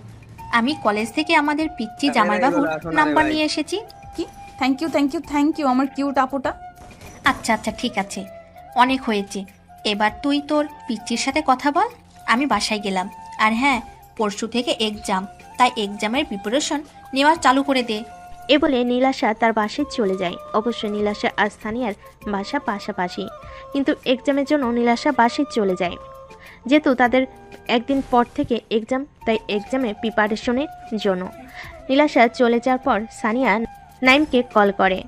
আমি কলেজ থেকে আমাদের পিচ্চি জামাইবাবুর নাম্বার নিয়ে এসেছি। কি? Thank you thank you thank you আমার কিউট আপুটা। আচ্ছা আচ্ছা ঠিক আছে, অনেক হয়েছে। এবার তুই তোর পিচ্চির সাথে কথা বল। আমি বাসায় গেলাম। আর হ্যাঁ, পরশু থেকে এক্সাম, তাই এক্সামের প্রিপারেশন নেওয়া চালু করে দে। এ বলে নীলাশা তার বাসায় চলে যায়। অবশ্য নীলাশা আর সানিয়ার বাসা পাশাপাশি, কিন্তু এক্সামের জন্য নীলাশা বাসায় চলে যায়। যেহেতু তাদের একদিন পর থেকে এক্সাম, তাই এক্সামে প্রিপারেশনের জন্য নীলাশা চলে যাওয়ার পর সানিয়া নাইমকে কল করে।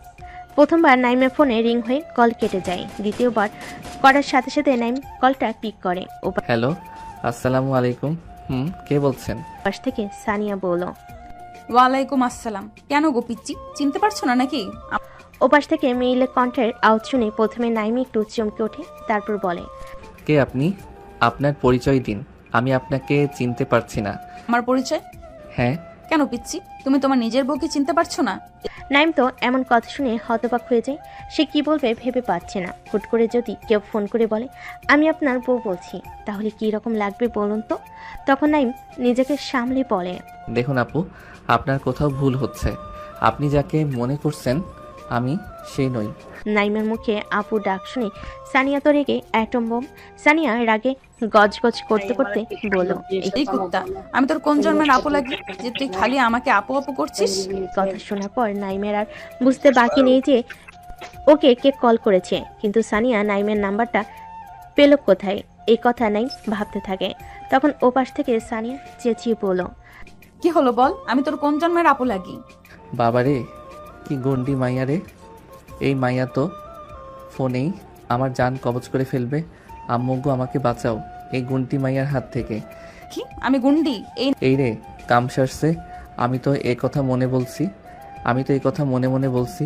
প্রথমবার নাইমের ফোনে রিং হয়ে কল কেটে যায়। দ্বিতীয়বার করার সাথে সাথে নাইম কলটা পিক করে। হ্যালো, আসসালামু আলাইকুম। কে বলছেন? পাশ থেকে সানিয়া বলল, ওয়ালাইকুম আসসালাম। কেন গো পিচ্চি, চিনতে পারছো না নাকি? ওপাশ থেকে মেইলে কণ্ঠের আওয়াজ শুনে প্রথমে নাইমি একটু চমকে ওঠে, তারপর বলে, কে আপনি? আপনার পরিচয় দিন, আমি আপনাকে চিনতে পারছি না। আমার পরিচয়? হ্যাঁ। কেন পিচ্চি, তুমি তোমার নিজের বউকে চিনতে পারছো না? নাইম তো এমন কথা শুনে হতবাক হয়ে যায়। সে কি বলবে ভেবে পাচ্ছে না। হুট করে যদি কেউ ফোন করে বলে আমি আপনার বউ বলছি, তাহলে কি রকম লাগবে বলুন তো? তখন নাইম নিজেকে সামলে বলে, দেখুন আপু, আপনার কোথাও ভুল হচ্ছে। আপনি যাকে মনে করছেন আমি সেই নই। নাইমের মুখে আপু ডাক শুনে সানিয়া তো রেগে অ্যাটম বোম। সানিয়া রাগে গজগজ করতে করতে বলল, এই কুত্তা, আমি তোর কোন জন্মের আপু লাগি যে তুই খালি আমাকে আপু আপু করছিস? কথা শোনার পর নাইমের আর বুঝতে বাকি নেই যে ওকে কে কল করেছে। কিন্তু সানিয়া নাইমের নাম্বারটা পেল কোথায়, এই কথা নাইম ভাবতে থাকে। তখন ওপাশ থেকে সানিয়া চেঁচিয়ে বলল, কি হলো বল, আমি তোর কোন জন্মের আপু লাগি? বাবারে, কি গন্ডি মাইয়া রে! এই মাইয়া তো ফোনেই আমার জান কবজ করে ফেলবে। আম্মুগো আমাকে বাঁচাও এই গুন্টি মাইয়ার হাত থেকে। কি আমি গুন্ডি? এই রে কাম সারছে। আমি তো এই কথা মনে মনে বলছি।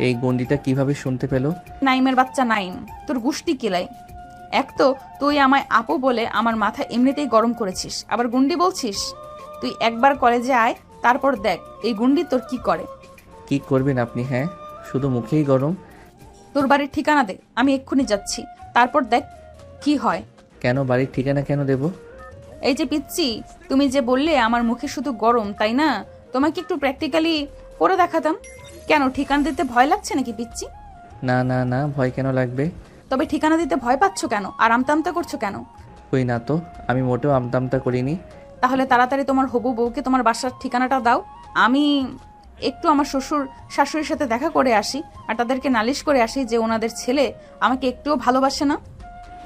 এই গন্ডিটা কিভাবে শুনতে পেল? নাইমের বাচ্চা নাইম, তোর গুষ্টি কিলাই। এক তো তুই আমায় আপু বলে আমার মাথা এমনিতেই গরম করেছিস, আবার গুন্ডি বলছিস? তুই একবার কলেজে আয়, তারপর দেখ এই গুন্ডি তোর কি করে। কি করবেন আপনি? হ্যাঁ, শুধু মুখেই গরম। তোর বাড়ির ঠিকানা দে, আমি এক্ষুনি যাচ্ছি, তারপর দেখ কি হয়। কেন বাড়ির ঠিকানা কেন দেব? এই যে পিচ্চি, তুমি যে বললে আমার মুখে শুধু গরম, তাই না? তোমাকে একটু প্র্যাকটিক্যালি করে দেখাতাম। কেন ঠিকানা দিতে ভয় লাগছে নাকি পিচ্চি? না না না, ভয় কেন লাগবে? তবে ঠিকানা দিতে ভয় পাচ্ছ কেন আর আমতামতা করছো কেন? কই না তো, আমি মোটেও আমতামতা করিনি। তাহলে তাড়াতাড়ি তোমার হবু বউকে তোমার বাসার ঠিকানাটা দাও। আমি একটু আমার শ্বশুর শাশুড়ির সাথে দেখা করে আসি আর তাদেরকে নালিশ করে আসি যে ওনাদের ছেলে আমাকে একটুও ভালোবাসে না।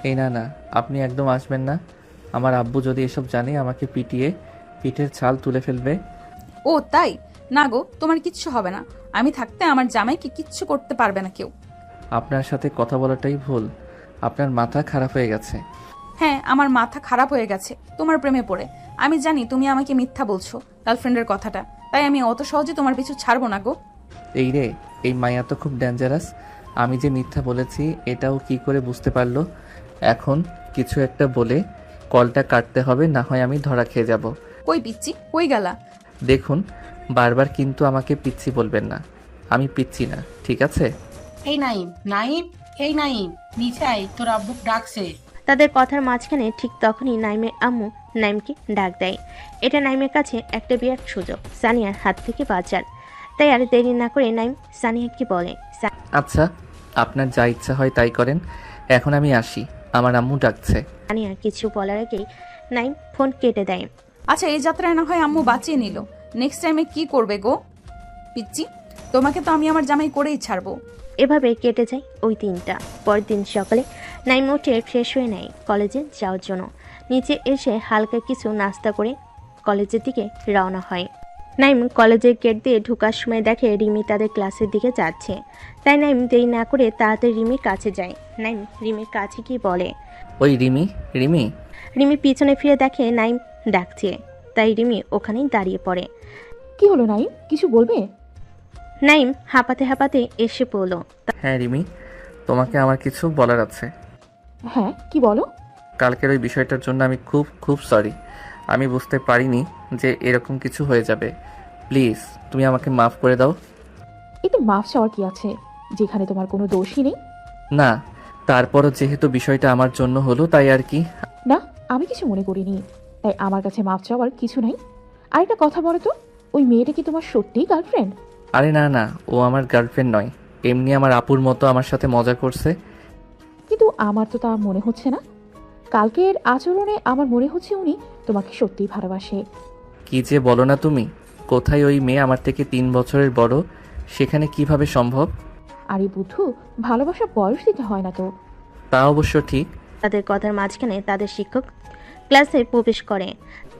এই না না, আপনি একদম আসবেন না। আমার আব্বু যদি এসব জানে আমাকে পিটিয়ে পিঠের ছাল তুলে ফেলবে। ও তাই? না গো, তোমার কিচ্ছু হবে না। আমি থাকতে আমার জামাইকে কিচ্ছু করতে পারবে না কেউ। আপনার সাথে কথা বলাটাই ভুল। আপনার মাথা খারাপ হয়ে গেছে। হ্যাঁ, আমার মাথা খারাপ হয়ে গেছে তোমার প্রেমে পড়ে। আমি জানি তুমি আমাকে মিথ্যা বলছো গার্লফ্রেন্ডের কথাটা, তাই আমি অত সহজে তোমার পিছু ছাড়বো না গো। এই রে, এই মায়া তো খুব ডেঞ্জারাস। আমি যে মিথ্যা বলেছি এটাও কি করে বুঝতে পারলো? এখন কিছু একটা বলে কলটা কাটতে হবে, না হয় আমি ধরা খেয়ে যাব। কই পিচ্চি, কই গেলা? দেখুন, বারবার কিন্তু আমাকে পিচ্ছি বলবেন না। আমি পিচ্ছি না, ঠিক আছে? এই নাইম, নাইম, এই নাইম, নিচে আয়, তোর আব্বু ডাকছে। তাদের কথার মাঝখানে ঠিক তখনই নাইমের আম্মু নাইমকে ডাক দেয়। এটা নাইমের কাছে একটা বিরাট সুযোগ সানিয়ার হাত থেকে বাঁচার। তাই আর দেরি না করে নাইম সানিয়াকে বলে, আচ্ছা, আপনার যা ইচ্ছা হয় তাই করেন। এখন আমি আসি, আমার আম্মু ডাকছে। সানিয়া কিছু বলার আগেই নাইম ফোন কেটে দেয়। আচ্ছা, এই যাত্রায় না হয় আম্মু বাঁচিয়ে নিল, নেক্সট টাইমে কি করবে গো পিচ্চি? তোমাকে তো আমি আমার জামাই করেই ছাড়বো। এভাবে কেটে যায় ওই দিনটা। পরের দিন সকালে নাইম উঠে ফ্রেশ হয়ে নেয় কলেজে যাওয়ার জন্য। নিচে এসে হালকা কিছু নাস্তা করে কলেজের দিকে রওনা হয়। নাইম কলেজের গেট দিয়ে ঢোকার সময় দেখে রিমি তাদের ক্লাসের দিকে যাচ্ছে। তাই নাইম দেরি না করে তাড়াতাড়ি রিমির কাছে যায়। নাইম রিমির কাছে গিয়ে বলে, ওই রিমি, রিমি। রিমি পিছনে ফিরে দেখে নাইম ডাকছে, তাই রিমি ওখানেই দাঁড়িয়ে পড়ে। কি হলো নাই, কিছু বলবে? নাইম হাঁপাতে হাঁপাতে এসে পড়ল। হ্যাঁ রিমি, তোমাকে আমার কিছু বলার আছে। হ্যাঁ, কি বলো? কালকের ওই বিষয়টার জন্য আমি খুব খুব সরি। আমি বুঝতে পারিনি যে এরকম কিছু হয়ে যাবে। প্লিজ তুমি আমাকে মাফ করে দাও। এতে মাফ চাওয়ার কি আছে, যেখানে তোমার কোনো দোষই নেই? না, তারপরও যেহেতু বিষয়টা আমার জন্য হলো তাই আর কি। না, আমি কিছু মনে করিনি, তাই আমার কাছে মাফ চাওয়ার কিছু নাই। আরেকটা কথা বলো তো, ওই মেয়েটা কি তোমার সত্যিই গার্লফ্রেন্ড? আরে না না, ও আমার গার্লফ্রেন্ড নয়, এমনি আমার আপুর মতো আমার সাথে মজা করছে। কিন্তু আমার তো তা মনে হচ্ছে না। কালকের আচরণে আমার মনে হচ্ছে উনি তোমাকে সত্যিই ভালোবাসে। কি যে বলো না তুমি, কোথায় ওই মেয়ে আমার থেকে 3 বছরের বড়, সেখানে কিভাবে সম্ভব? আরে বুদ্ধু, ভালোবাসা বয়স দিতে হয় না তো। তা অবশ্য ঠিক। তাদের কথার মাঝখানে তাদের শিক্ষক ক্লাসে প্রবেশ করে।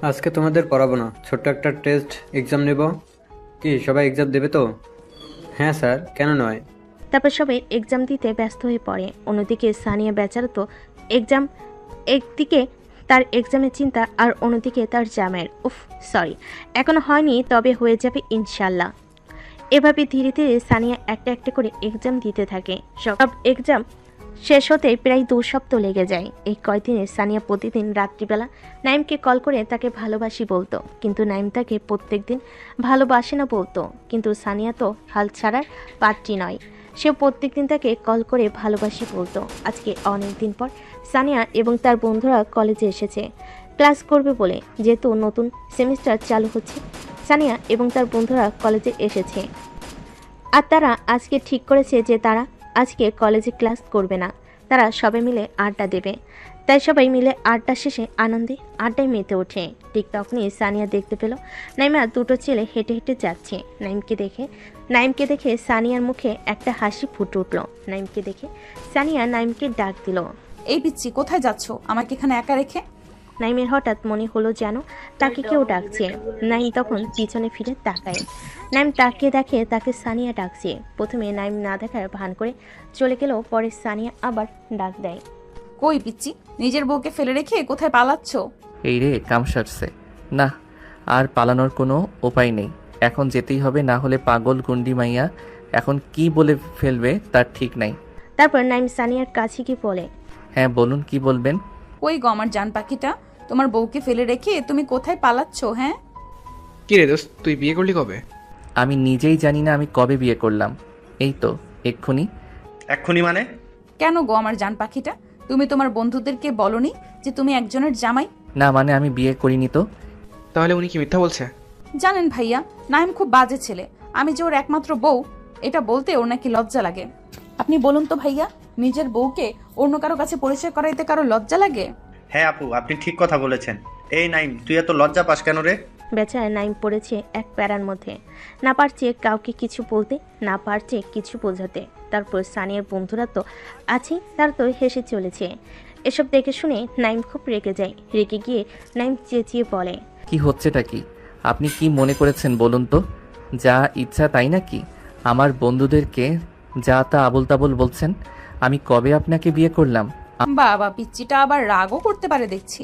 আজকে তোমাদের পড়াবো না, ছোট্ট একটা টেস্ট এক্সাম নেব। কি সবাই এক্সাম দেবে তো? হ্যাঁ স্যার, কেন নয়? তারপর সবাই এক্সাম দিতে ব্যস্ত হয়ে পড়ে। অন্যদিকে সানিয়া বেচারা তো এক্সাম, একদিকে তার এক্সামের চিন্তা আর অন্যদিকে তার জামের। সরি, এখনো হয়নি, তবে হয়ে যাবে ইনশাল্লাহ। এভাবে ধীরে ধীরে সানিয়া একটা একটা করে এক্সাম দিতে থাকে। সব এক্সাম শেষ হতে প্রায় 2 সপ্তাহ লেগে যায়। এই কয়দিনে সানিয়া প্রতিদিন রাত্রিবেলা নাইমকে কল করে তাকে ভালোবাসি বলতো, কিন্তু নাইম তাকে প্রত্যেকদিন ভালোবাসে না বলতো। কিন্তু সানিয়া তো হাল ছাড়ার পাত্রী নয়, সে প্রত্যেকদিন তাকে কল করে ভালোবাসি বলতো। আজকে অনেক দিন পর সানিয়া এবং তার বন্ধুরা কলেজে এসেছে ক্লাস করবে বলে। যেহেতু নতুন সেমিস্টার চালু হচ্ছে, সানিয়া এবং তার বন্ধুরা কলেজে এসেছে। আর তারা আজকে ঠিক করেছে যে তারা আজকে কলেজে ক্লাস করবে না, তারা সবাই মিলে আড্ডা দেবে। তাই সবাই মিলে আড্ডা শেষে আনন্দে আড্ডায় মেতে ওঠে। ঠিক তখনই সানিয়া দেখতে পেল নাইমা 2টো ছেলে হেঁটে হেঁটে যাচ্ছে। নাইমকে দেখে সানিয়ার মুখে একটা হাসি ফুটে উঠল। নাইমকে দেখে সানিয়া নাইমকে ডাক দিল। এই পিচ্ছি, কোথায় যাচ্ছ আমাকে এখানে একা রেখে? নাইমের হঠাৎ মনে হলো যেন তাকে কেউ ডাকছে। নাইম তখন পিছনে ফিরে তাকায়। নাইম তাকিয়ে দেখে তাকে সানিয়া ডাকছে। প্রথমে নাইম না দেখার ভান করে চলে গেল, পরে সানিয়া আবার ডাক দেয়। কই পিচ্ছি, নিজের বউকে ফেলে রেখে কোথায় পালাচ্ছ? এই রে, কাম সারছে। না, আর পালানোর কোনো উপায় নেই, এখন যেতেই হবে, না হলে পাগল গুন্ডি মাইয়া এখন কি বলে ফেলবে তার ঠিক নাই। তারপর নাইম সানিয়ার কাছে গিয়ে বলে, হ্যাঁ বলুন, কি বলবেন? কই গো আমার জান পাখিটা, তোমার বউকে ফেলে রেখে তুমি কোথায় পালাচ্ছ? হ্যাঁ কি রে দোস্ত, তুই বিয়ে করলি কবে? আমি নিজেই জানি না আমি কবে বিয়ে করলাম। এই তো এক্ষুনি। এক্ষুনি মানে? কেন গো আমার জান পাখিটা, তুমি তোমার বন্ধুদেরকে বলনি যে তুমি একজনের জামাই? না মানে আমি বিয়ে করিনি তো। তাহলে উনি কি মিথ্যা বলছে? জানেন ভাইয়া, নাইম খুব বাজে ছেলে। আমি যে ওর একমাত্র বউ, এটা বলতে ওর নাকি লজ্জা লাগে। আপনি বলুন তো ভাইয়া, নিজের বউকে অন্য কারো কাছে পরিচয় করাইতে কারো লজ্জা লাগে? হ্যাঁ আপু, আপনি ঠিক কথা বলেছেন। এই নাইম, তুই এত লজ্জা পাস কেন রে? বেচারা নাইম পড়েছে এক প্যারার মধ্যে, না পারছে কাউকে কিছু বলতে, না পারছে কিছু বোঝাতে। তারপর সানিয়ার বন্ধুরা তো আছে, তার তো হেসে চলেছে। এসব দেখে শুনে নাইম খুব রেগে যায়। রেগে গিয়ে নাইম চেঁচিয়ে বলে, কি হচ্ছেটা কি? আপনি কি মনে করেছেন বলুন তো? যা ইচ্ছা তাই নাকি? আমার বন্ধুদেরকে যা তা আবল তাবল বলছেন। আমি কবে আপনাকে বিয়ে করলাম? বাবা, পিচ্চিটা আবার রাগও করতে পারে দেখছি।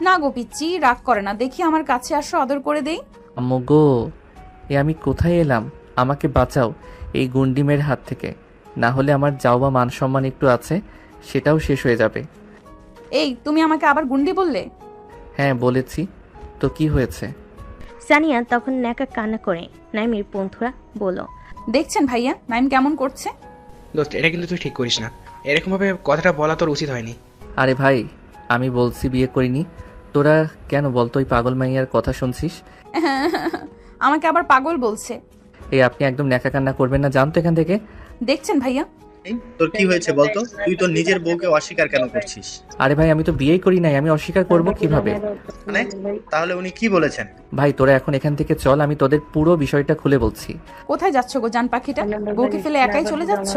না গো পিচ্চি, রাগ করে না, দেখি আমার কাছে আসো, আদর করে দেই। আম্মু গো, এ আমি কোথায় এলাম? আমাকে বাঁচাও এই গুন্ডিমের হাত থেকে, না হলে আমার যাওয়া মান সম্মান একটু আছে সেটাও শেষ হয়ে যাবে। এই, তুমি আমাকে আবার গুন্ডি বললে? হ্যাঁ বলেছি তো, কি হয়েছে? সানিয়া তখন ন্যাকা কান্না করে। নাইমের বন্ধুরা বলল, দেখছেন ভাইয়া নাইম কেমন করছে? দোস্ত, এটা কিন্তু তুই ঠিক করিস না, এরকম ভাবে কথাটা বলা তোর উচিত হয়নি। আরে ভাই, আমি বলছি বিয়ে করিনি, তোরা কেন বলতো ওই পাগল মাইয়ার কথা শুনছিস? আমাকে আবার পাগল বলছে। এই আপনি একদম ন্যাকা কান্না করবেন না, জানতো এখান থেকে। দেখছেন ভাইয়া, তোর কি হয়েছে বলতো? তুই তোর নিজের বউকে অস্বীকার কেন করছিস? আরে ভাই, আমি তো বিয়েই করি নাই, আমি অস্বীকার করব কিভাবে? মানে তাহলে উনি কি বলেছেন? ভাই তোরা এখন এখান থেকে চল, আমি তোদের পুরো বিষয়টা খুলে বলছি। কোথায় যাচ্ছ গো জান পাখিটা? বউকে ফেলে একাই চলে যাচ্ছ?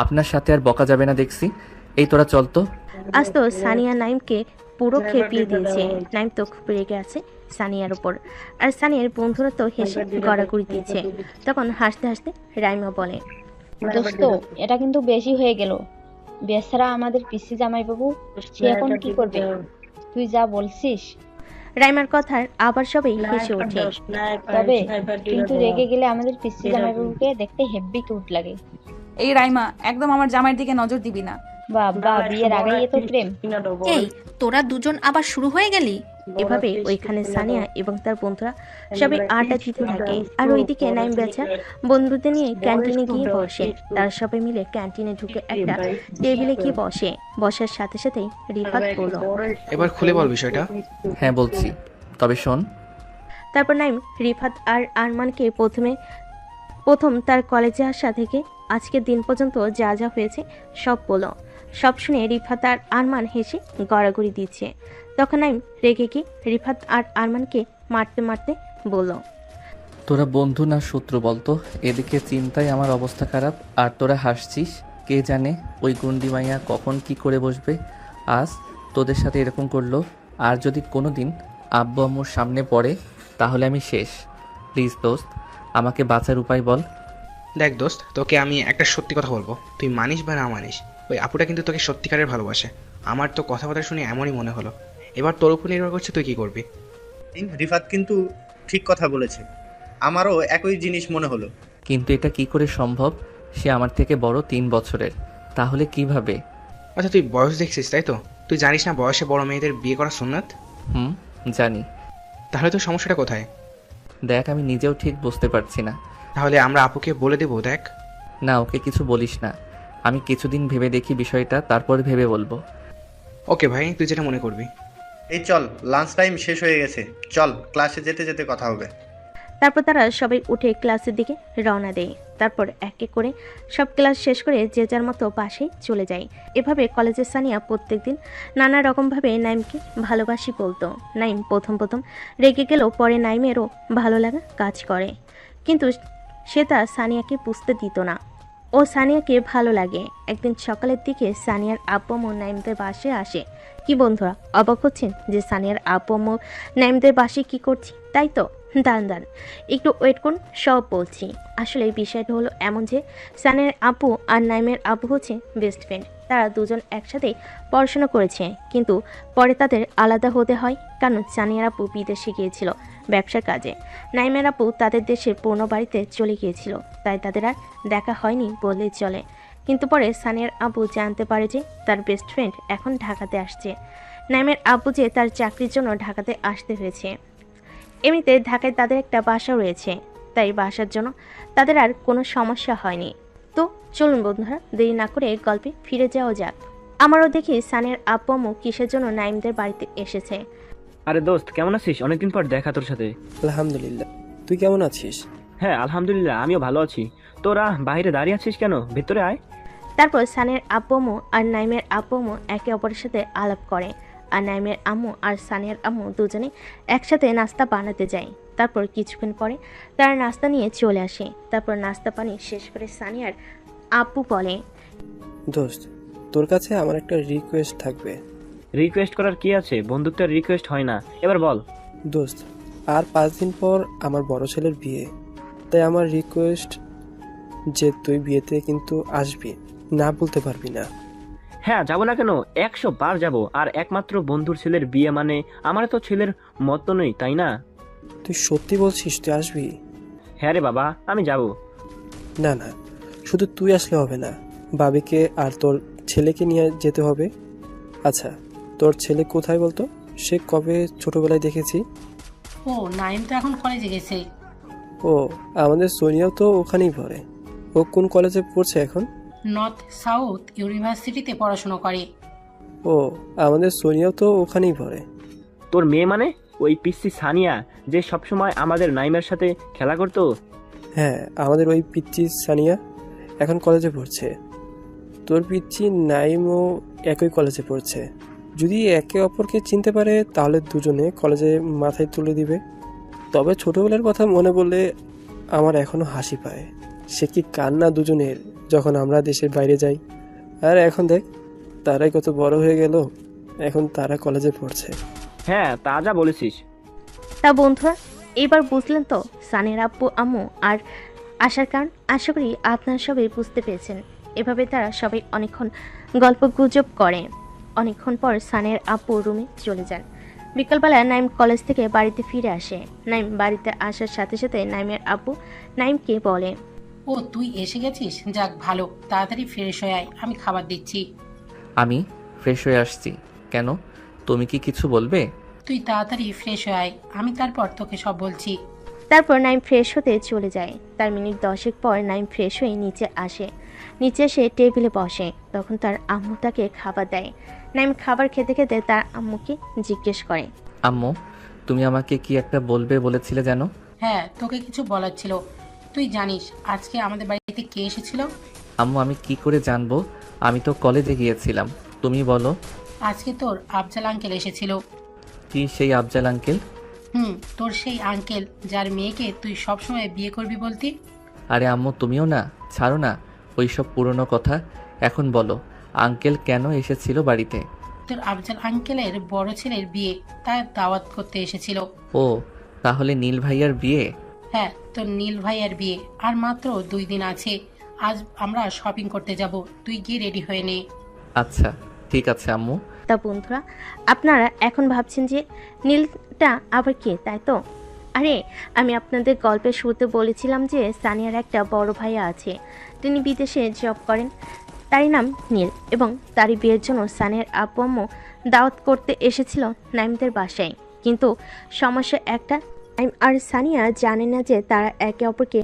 আপনার সাথে আর বকা যাবে না দেখছি। এই তোরা চল তো। আজ তো সানিয়া নাইমকে পুরো খেপিয়ে দিয়েছে। নাইম তো খুব রেগে আছে সানিয়ার উপর, আর সানিয়ার বন্ধুরা তো হেসে গড়াগড়ি দিয়েছে। তখন হাসতে হাসতে রাইমা বলে, দোস্ত এটা কিন্তু বেশি হয়ে গেল। বেচারা আমাদের পিসি জামাইবাবু, সে এখন কি করবে? তুই যা বলছিস। রাইমার কথার আবার সবাই হেসে ওঠে। তবে কিন্তু রেগে গেলে আমাদের পিসি জামাইবাবুকে দেখতে হেব্বি কিউট লাগে। এই রাইমা, একদম আমার জামাইয়ের দিকে নজর দিবি না। বাবা, বিয়ের আগেই এত প্রেম! এই তোরা দুজন আবার শুরু হয়ে গেলি? এভাবে ওইখানে সানিয়া এবং তার বন্ধুরা সবাই আড্ডা দিতে থাকে। আর ওইদিকে নাইম বেচা বন্ধুদের নিয়ে ক্যান্টিনে গিয়ে বসে। তারা সবাই মিলে ক্যান্টিনে ঢুকে একটা টেবিলে গিয়ে বসে। বসার সাথে সাথেই রিফাত বলল, এবার খুলে বল বিষয়টা। হ্যাঁ বলছি, তবে শোন। তারপর নাইম রিফাত আর আরমানকে প্রথম তার কলেজে আসা থেকে আজকের দিন পর্যন্ত যা যা হয়েছে সব বলল। সব শুনে রিফাত আর আরমান হেসে গড়াগড়ি দিচ্ছে। তখন নাইম রেগে গিয়ে রিফাত আর আরমানকে মারতে মারতে বলল, তোরা বন্ধু না শত্রু বলতো? এদিকে চিন্তায় আমার অবস্থা খারাপ, আর তোরা হাসছিস। কে জানে ওই গুন্ডি মাইয়া কখন কি করে বসবে। আজ তোদের সাথে এরকম করলো, আর যদি কোনো দিন আব্বু আম্মুর সামনে পড়ে তাহলে আমি শেষ। প্লিজ দোস্ত, আমাকে বাঁচার উপায় বল। দেখ দোস্ত, তোকে আমি একটা সত্যি কথা বলবো, তুই মানিস বা না মানিস, ওই আপুটা কিন্তু তোকে সত্যিকারের ভালোবাসে। আমার তো কথাবার্তা শুনে এমনই মনে হলো। এবার তোর উপর নির্ভর করছে তুই কি করবি। রিফাত কিন্তু ঠিক কথা বলেছে, আমারও একই জিনিস মনে হলো। কিন্তু এটা কি করে সম্ভব? সে আমার থেকে বড় 3 বছরের, তাহলে কিভাবে? আচ্ছা তুই বয়স দেখছিস তাই তো? তুই জানিস না বয়সে বড় মেয়েদের বিয়ে করা সুন্নাত? জানি। তাহলে তো সমস্যাটা কোথায়? দেখ, আমি নিজেও ঠিক বুঝতে পারছি না। তাহলে আমরা আপুকে বলে দেবো। দেখ না, ওকে কিছু বলিস না। আমি কিছুদিন ভেবে দেখি বিষয়টা, তারপর ভেবে বলবো। ওকে ভাই, তুই যেটা মনে করবি। এই চল, লাঞ্চ টাইম শেষ হয়ে গেছে, চল ক্লাসে যেতে যেতে কথা হবে। তারপর তারা সবাই উঠে ক্লাসের দিকে রওনা দেয়। তারপর এক এক করে সব ক্লাস শেষ করে যে যার মতো পাশে চলে যায়। এভাবে কলেজের সানিয়া প্রত্যেকদিন নানা রকমভাবে নাইমকে ভালোবাসি বলতো। নাইম প্রথম রেগে গেলেও পরে নাইমেরও ভালো লাগা কাজ করে, কিন্তু সে তা সানিয়াকে বুঝতে দিত না। ও সানিয়াকে ভালো লাগে। একদিন সকালের দিকে সানিয়ার আব্বু আম্মু নাইমদের বাসায় আসে। কি বন্ধুরা, অবাক হচ্ছেন যে সানিয়ার আব্বু আম্মু নাইমদের বাসায় কি করছি? তাই তো, দাঁড়ান একটু ওয়েট করুন, সব বলছি। আসলে এই বিষয়টা হলো এমন যে সানিয়ার আব্বু আর নাইমের আব্বু হচ্ছে বেস্ট ফ্রেন্ড। তারা দুজন একসাথে পড়াশোনা করেছে, কিন্তু পরে তাদের আলাদা হতে হয়, কারণ সানিয়ার আব্বু বিদেশে গিয়েছিল ব্যবসার কাজে। নাইমের আব্বু তাদের দেশের পুরনো বাড়িতে চলে গিয়েছিল, তাই তাদের আর দেখা হয়নি বললেই চলে। কিন্তু পরে সানিয়ার আব্বু জানতে পারে যে তার বেস্ট ফ্রেন্ড এখন ঢাকাতে আসছে। নাইমের আব্বু যে তার চাকরির জন্য ঢাকাতে আসতে হয়েছে। এমনিতে ঢাকায় তাদের একটা বাসা রয়েছে, তাই বাসার জন্য তাদের আর কোনো সমস্যা হয়নি। তো চলুন বন্ধুরা, দেরি না করে গল্পে ফিরে যাওয়া যাক। আমারও দেখি সানিয়ার আব্বু আম্মু কিসের জন্য নাইমদের বাড়িতে এসেছে। আরে দোস্ত, কেমন আছিস? অনেকদিন পর দেখা তোর সাথে। আলহামদুলিল্লাহ, তুই কেমন আছিস? হ্যাঁ আলহামদুলিল্লাহ, আমিও ভালো আছি। তোরা বাইরে দাঁড়িয়ে আছিস কেন? ভেতরে আয়। তারপর সানিয়ার আব্বু আম্মু আর নাইমের আব্বু আম্মু একে অপরের সাথে আলাপ করে, আর নাইমের আম্মু আর সানিয়ার আম্মু দুজনে একসাথে নাস্তা বানাতে যায়। তারপর কিছুক্ষণ পরে তারা নাস্তা নিয়ে চলে আসে। তারপর নাস্তা পানি শেষ করে সানিয়ার আব্বু বলে, দোস্ত, তোর কাছে আমার একটা রিকোয়েস্ট থাকবে। রিকোয়েস্ট করার কি আছে? বন্ধুত্বের রিকোয়েস্ট হয় না, এবার বল। দোস্ত, আর 5 দিন পর আমার বড় ছেলের বিয়ে, তাই আমার রিকোয়েস্ট যে তুই বিয়েতে কিন্তু আসবি, না বলতে পারবি না। হ্যাঁ, যাবো না কেন? 100 বার যাবো। আর একমাত্র বন্ধুর ছেলের বিয়ে মানে আমার তো ছেলের মতো নেই, তাই না? তুই সত্যি বলছিস তুই আসবি? হ্যাঁ রে বাবা, আমি যাবো। না না, শুধু তুই আসলে হবে না, বাবিকে আর তোর ছেলেকে নিয়ে যেতে হবে। আচ্ছা, তোর ছেলে কোথায় বলতো? সে কবে ছোটবেলায় দেখেছি। ও, নাইম তো এখন কলেজে গেছে। ও, আমাদের সোনিয়াও তো ওখানেই পড়ে। ও কোন কলেজে পড়ছে এখন? নর্থ সাউথ ইউনিভার্সিটিতে পড়াশোনা করে। ও, আমাদের সোনিয়াও তো ওখানেই পড়ে। তোর মেয়ে মানে ওই পিসি সানিয়া, যে সবসময় আমাদের নাইমের সাথে খেলা করতো? হ্যাঁ, আমাদের ওই পিচ্চি সানিয়া এখন কলেজে পড়ছে। তোর পিচ্চি নাইমও একই কলেজে পড়ছে। যদি একে অপরকে চিনতে পারে তাহলে দুজনে কলেজে মাথায় তুলে দিবে। তবে ছোটবেলার কথা মনে পড়লে আমার এখনো হাসি পায়। সে কি কান্না দুজনের যখন আমরা দেশের বাইরে যাই। আর এখন দেখ, তারাই কত বড় হয়ে গেল। এখন তারা কলেজে পড়ছে। হ্যাঁ, তা যা বলেছিস। তা বন্ধুরা, এবার বুঝলেন তো সানিয়ার আব্বু আম্মু আর আসার কারণ। আশা করি আপনারা সবাই বুঝতে পেরেছেন। এভাবে তারা সবাই অনেকক্ষণ গল্প গুজব করে। অনেকক্ষণ পর সানিয়ার আব্বু রুমে চলে যান। বিকালবেলা নাইম কলেজ থেকে বাড়িতে ফিরে আসে। নাইম বাড়িতে আসার সাথে সাথে নাইমের আব্বু নাইমকে বলে, ও তুই এসে গেছিস, যাক ভালো, তাড়াতাড়ি ফ্রেশ হয়ে আয়, আমি খাবার দিচ্ছি। আমি ফ্রেশ হয়ে আসছি। কেন, তুমি কি কিছু বলবে? তুই তাড়াতাড়ি ফ্রেশ হয়ে আয়, আমি তারপর তোকে সব বলছি। তারপর নাইম ফ্রেশ হতে চলে যায়। তার মিনিট 10 পর নাইম ফ্রেশ হয়ে নিচে আসে। নিচে এসে টেবিলে বসে। তখন তার আম্মু তাকে খাবার দেয়। নাইম খাবার খেতে খেতে তার আম্মুকে জিজ্ঞেস করে, আম্মু, তুমি আমাকে কি একটা বলবে বলেছিলে যেন? হ্যাঁ, তোকে কিছু বলার ছিল। তুই জানিস আজকে আমাদের বাড়িতে কে এসেছিল? আম্মু, আমি কি করে জানবো? আমি তো কলেজে গিয়েছিলাম। তুমি বলো। আজকে তোর আফজাল আঙ্কেল এসেছিল। কি সেই আফজাল আঙ্কেল? তোর সেই আঙ্কেল যার মেয়েকে তুই সবসময় বিয়ে করবি বলতি। আরে আম্মু, তুমিও না, ছাড়ো না ওই সব পুরনো কথা। এখন বলো, আঙ্কেল কেন এসেছিল বাড়িতে? তোর আফজাল আঙ্কেলের বড় ছেলের বিয়ে, তার দাওয়াত করতে এসেছিল। ও, তাহলে নীল ভাইয়ার বিয়ে? হ্যাঁ, তোর নীল ভাইয়ের বিয়ে আর মাত্র 2 দিন আছে। আজ আমরা শপিং করতে যাব, তুই গিয়ে রেডি হয়ে নে। আচ্ছা, ঠিক আছে আম্মু। তা বন্ধুরা, আপনারা এখন ভাবছেন যে নীলটা আবার কে, তাই তো? আরে, আমি আপনাদের গল্পের শুরুতে বলেছিলাম যে সানিয়ার একটা বড় ভাইয়া আছে। তিনি বিদেশে জব করেন। তারই নাম নীল এবং তারই বিয়ের জন্য সানিয়ার আব্বু আম্মু দাওয়াত করতে এসেছিল নাইমদের বাসায়। কিন্তু সমস্যা একটা, নাইম আর সানিয়া জানে না যে তারা একে অপরকে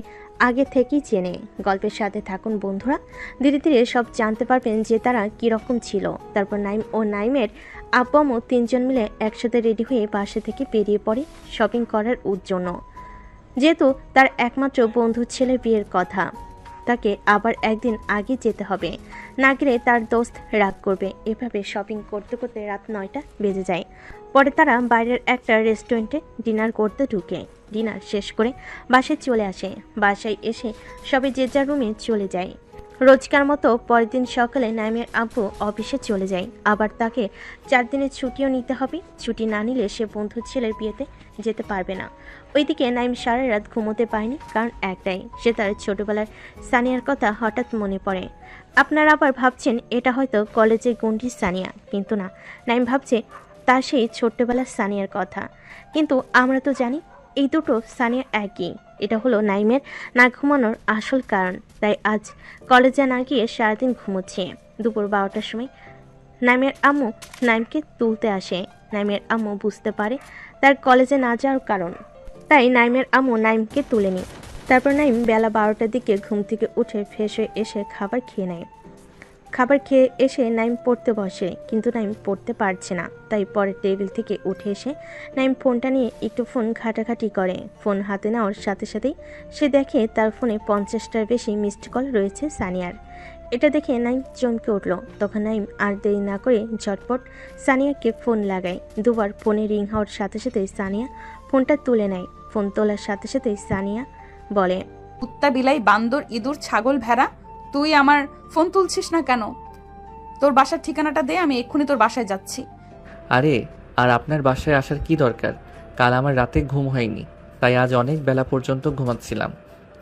আগে থেকেই চেনে। গল্পের সাথে থাকুন বন্ধুরা, ধীরে ধীরে সব জানতে পারবেন যে তারা কীরকম ছিল। তারপর নাইম ও নাইমের আব্বু আম্মু 3 জন মিলে একসাথে রেডি হয়ে বাসা থেকে বেরিয়ে পড়ে শপিং করার জন্য। যেহেতু তার একমাত্র বন্ধুর ছেলের বিয়ের কথা, তাকে আবার একদিন আগে যেতে হবে, না গেলে তার দোস্ত রাগ করবে। এভাবে শপিং করতে করতে রাত 9টা বেজে যায়। পরে তারা বাইরের একটা রেস্টুরেন্টে ডিনার করতে ঢুকে। ডিনার শেষ করে বাসায় চলে আসে। বাসায় এসে সবাই যে যার রুমে চলে যায়। রোজকার মতো পরের দিন সকালে নাইমের আব্বু অফিসে চলে যায়। আবার তাকে 4 দিনের ছুটিও নিতে হবে। ছুটি না নিলে সে বন্ধুর ছেলের বিয়েতে যেতে পারবে না। ওইদিকে নাইম সারা রাত ঘুমোতে পারেনি, কারণ একটাই, সে তার ছোটবেলার সানিয়ার কথা হঠাৎ মনে পড়ে। আপনারা আবার ভাবছেন এটা হয়তো কলেজের গন্ডির সানিয়া, কিন্তু না, নাইম ভাবছে তার সেই ছোট্টবেলার সানিয়ার কথা। কিন্তু আমরা তো জানি এই দুটো সানিয়া একই। এটা হলো নাইমের না ঘুমানোর আসল কারণ। তাই আজ কলেজে না গিয়ে সারাদিন ঘুমোচ্ছে। দুপুর 12টার সময় নাইমের আম্মু নাইমকে তুলতে আসে। নাইমের আম্মু বুঝতে পারে তার কলেজে না যাওয়ার কারণ, তাই নাইমের আম্মু নাইমকে তুলে নেয়। তারপর নাইম বেলা 12টার দিকে ঘুম থেকে উঠে ফ্রেশ হয়ে এসে খাবার খেয়ে নেয়। খাবার খেয়ে এসে নাইম পড়তে বসে, কিন্তু নাইম পড়তে পারছে না। তাই পরে টেবিল থেকে উঠে এসে নাইম ফোনটা নিয়ে একটু ফোন ঘাটাঘাটি করে। ফোন হাতে নেওয়ার সাথে সাথেই সে দেখে তার ফোনে 50টার বেশি মিসড কল রয়েছে সানিয়ার। এটা দেখে নাইম চমকে উঠল। তখন নাইম আর দেরি না করে ঝটপট সানিয়াকে ফোন লাগায়। দুবার ফোনে রিং হওয়ার সাথে সাথেই সানিয়া ফোনটা তুলে নেয়। ফোন তোলার সাথে সাথেই সানিয়া বলে, কুত্তা, বিলাই, বান্দর, ইঁদুর, ছাগল, ভেড়া, তুই আমার ফোন তুলছিস না কেন? তোর বাসার ঠিকানাটা দে, আমি এক্ষুনি তোর বাসায় যাচ্ছি। আরে, আর আপনার বাসায় আসার কি দরকার? কাল আমার রাতে ঘুম হয়নি, তাই আজ অনেক বেলা পর্যন্ত ঘুমাচ্ছিলাম,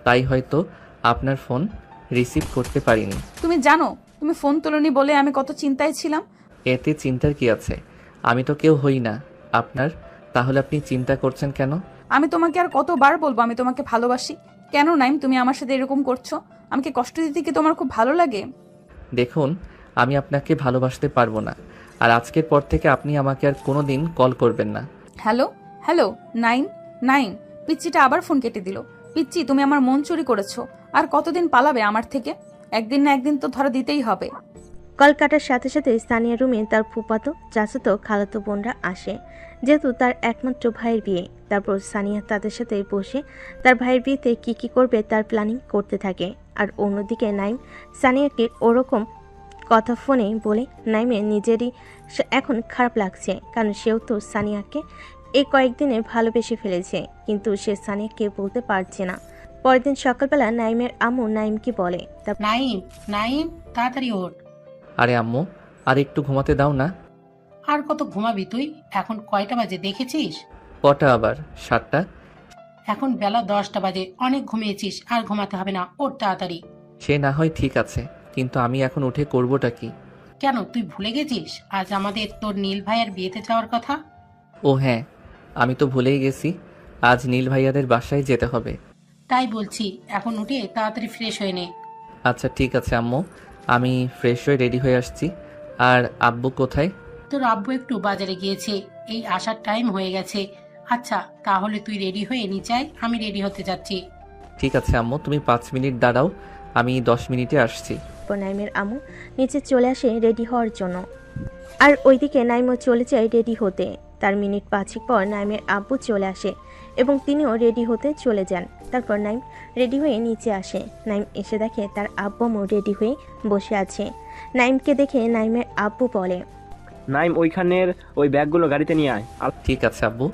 তাই হয়তো আপনার ফোন রিসিভ করতে পারিনি। তুমি জানো তুমি ফোন তোলনি বলে আমি কত চিন্তায় ছিলাম। এতে চিন্তার কি আছে? আমি তো কেউ হই না আপনার, তাহলে আপনি চিন্তা করছেন কেন? আমি তোমাকে আর কতবার বলবো আমি তোমাকে ভালোবাসি? কেন নাইম তুমি আমার সাথে এরকম করছো? আমাকে কষ্ট দিতে কি তোমার খুব ভালো লাগে? দেখুন, আমি আপনাকে ভালোবাসতে পারবো না, আর আজকের পর থেকে আপনি আমাকে আর কোনো দিন কল করবেন না। Hello hello, Naim Naim. পিচ্চিটা আবার ফোন কেটে দিল। পিচ্চি, তুমি আমার মন চুরি করেছো। আর কতদিন পালাবে আমার থেকে? একদিন না একদিন তো ধরা দিতেই হবে। কল কাটার সাথে সাথে স্থানীয় রুমে তার ফুপাতো, চাচাতো, খালাতো বোনরা আসে। যেহেতু তার একমাত্র ভাইয়ের বিয়ে, তারপর সানিয়া তাদের সাথে বসে তার ভাইয়ের বিয়েতে কি কি করবে তার প্ল্যানিং করতে থাকে। আর অন্যদিকে নাইম সানিয়াকে ওরকম কথা ফোনে বলে নাইমের নিজেরই এখন খারাপ লাগছে, কারণ সেও তো সানিয়াকে এই কয়েকদিনে ভালোবেসে ফেলেছে, কিন্তু সে সানিয়াকে বলতে পারছে না। পরের দিন সকালবেলা নাইমের আম্মু নাইমকে বলে, নাইম নাইম, তাড়াতাড়ি ওঠ। আরে আম্মু, আর একটু ঘুমাতে দাও না। আর কত ঘুমাবি তুই? এখন কয়টা বাজে দেখেছিস? কটা আবার? 7টা? এখন বেলা 10টা বাজে। অনেক ঘুমিয়েছিস, আর ঘুমাতে হবে না, ওর তাড়াতাড়ি। সে না হয় ঠিক আছে, কিন্তু আমি এখন উঠে করবোটা কি? কেন, তুই ভুলে গেছিস আজ আমাদের তোর নীল ভাইয়ের বিয়েতে যাওয়ার কথা? ও হ্যাঁ, আমি তো ভুলেই গেছি। আজ নীল ভাইয়াদের বাসায় যেতে হবে। তাই বলছি, এখন উঠে তাড়াতাড়ি ফ্রেশ হয়ে নে। আচ্ছা ঠিক আছে আম্মু, আমি ফ্রেশ হয়ে রেডি হয়ে আসছি। আর আব্বু কোথায়? তোর আব্বু একটু বাজারে গিয়েছে, এই আসার টাইম হয়ে গেছে। আচ্ছা তাহলে তুই রেডি হয়ে নিচে আয়, আমি রেডি হতে যাচ্ছি। ঠিক আছে আম্মু, তুমি 5 মিনিট দাঁড়াও, আমি 10 মিনিটে আসছি। নাইমের আম্মু নিচে চলে আসে রেডি হওয়ার জন্য, আর ওইদিকে নাইমও চলে যায় রেডি হতে। তার মিনিট 5 পর নাইমের আব্বু চলে আসে এবং তিনিও রেডি হতে চলে যান। তারপর নাইম রেডি হয়ে নিচে আসে। নাইম এসে দেখে তার আব্বুও রেডি হয়ে বসে আছে। নাইমকে দেখে নাইমের আব্বু বলে, নাইম ওইখানের ওই ব্যাগগুলো গাড়িতে নিয়ে আয়। ঠিক আছে আব্বু।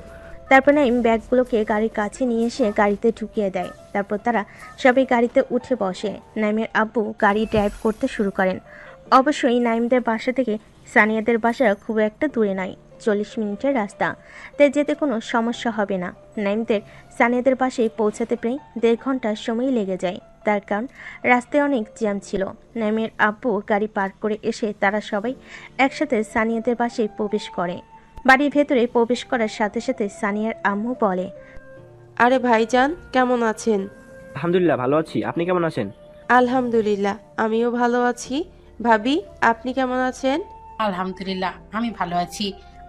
তারপর নাইম ব্যাগগুলোকে গাড়ির কাছে নিয়ে এসে গাড়িতে ঢুকিয়ে দেয়। তারপর তারা সবাই গাড়িতে উঠে বসে। নাইমের আব্বু গাড়ি ড্রাইভ করতে শুরু করেন। অবশ্যই নাইমদের বাসা থেকে সানিয়াদের বাসা খুব একটা দূরে নয়, 40 মিনিটের রাস্তা, তাই যেতে কোনো সমস্যা হবে না। নাইমদের সানিয়াদের বাসায় পৌঁছাতে প্রায় 1.5 ঘন্টা সময় লেগে যায়, তার কারণ রাস্তায় অনেক জ্যাম ছিল। নাইমের আব্বু গাড়ি পার্ক করে এসে তারা সবাই একসাথে সানিয়াদের বাসায় প্রবেশ করে। বাড়ির ভেতরে প্রবেশ করার সাথে সাথে সানিয়ার আম্মু বলে, আরে ভাইজান, কেমন আছেন? আলহামদুলিল্লাহ ভালো আছি, আপনি কেমন আছেন? আলহামদুলিল্লাহ, আমিও ভালো আছি। ভাবি, আপনি কেমন আছেন? আলহামদুলিল্লাহ আমি ভালো আছি,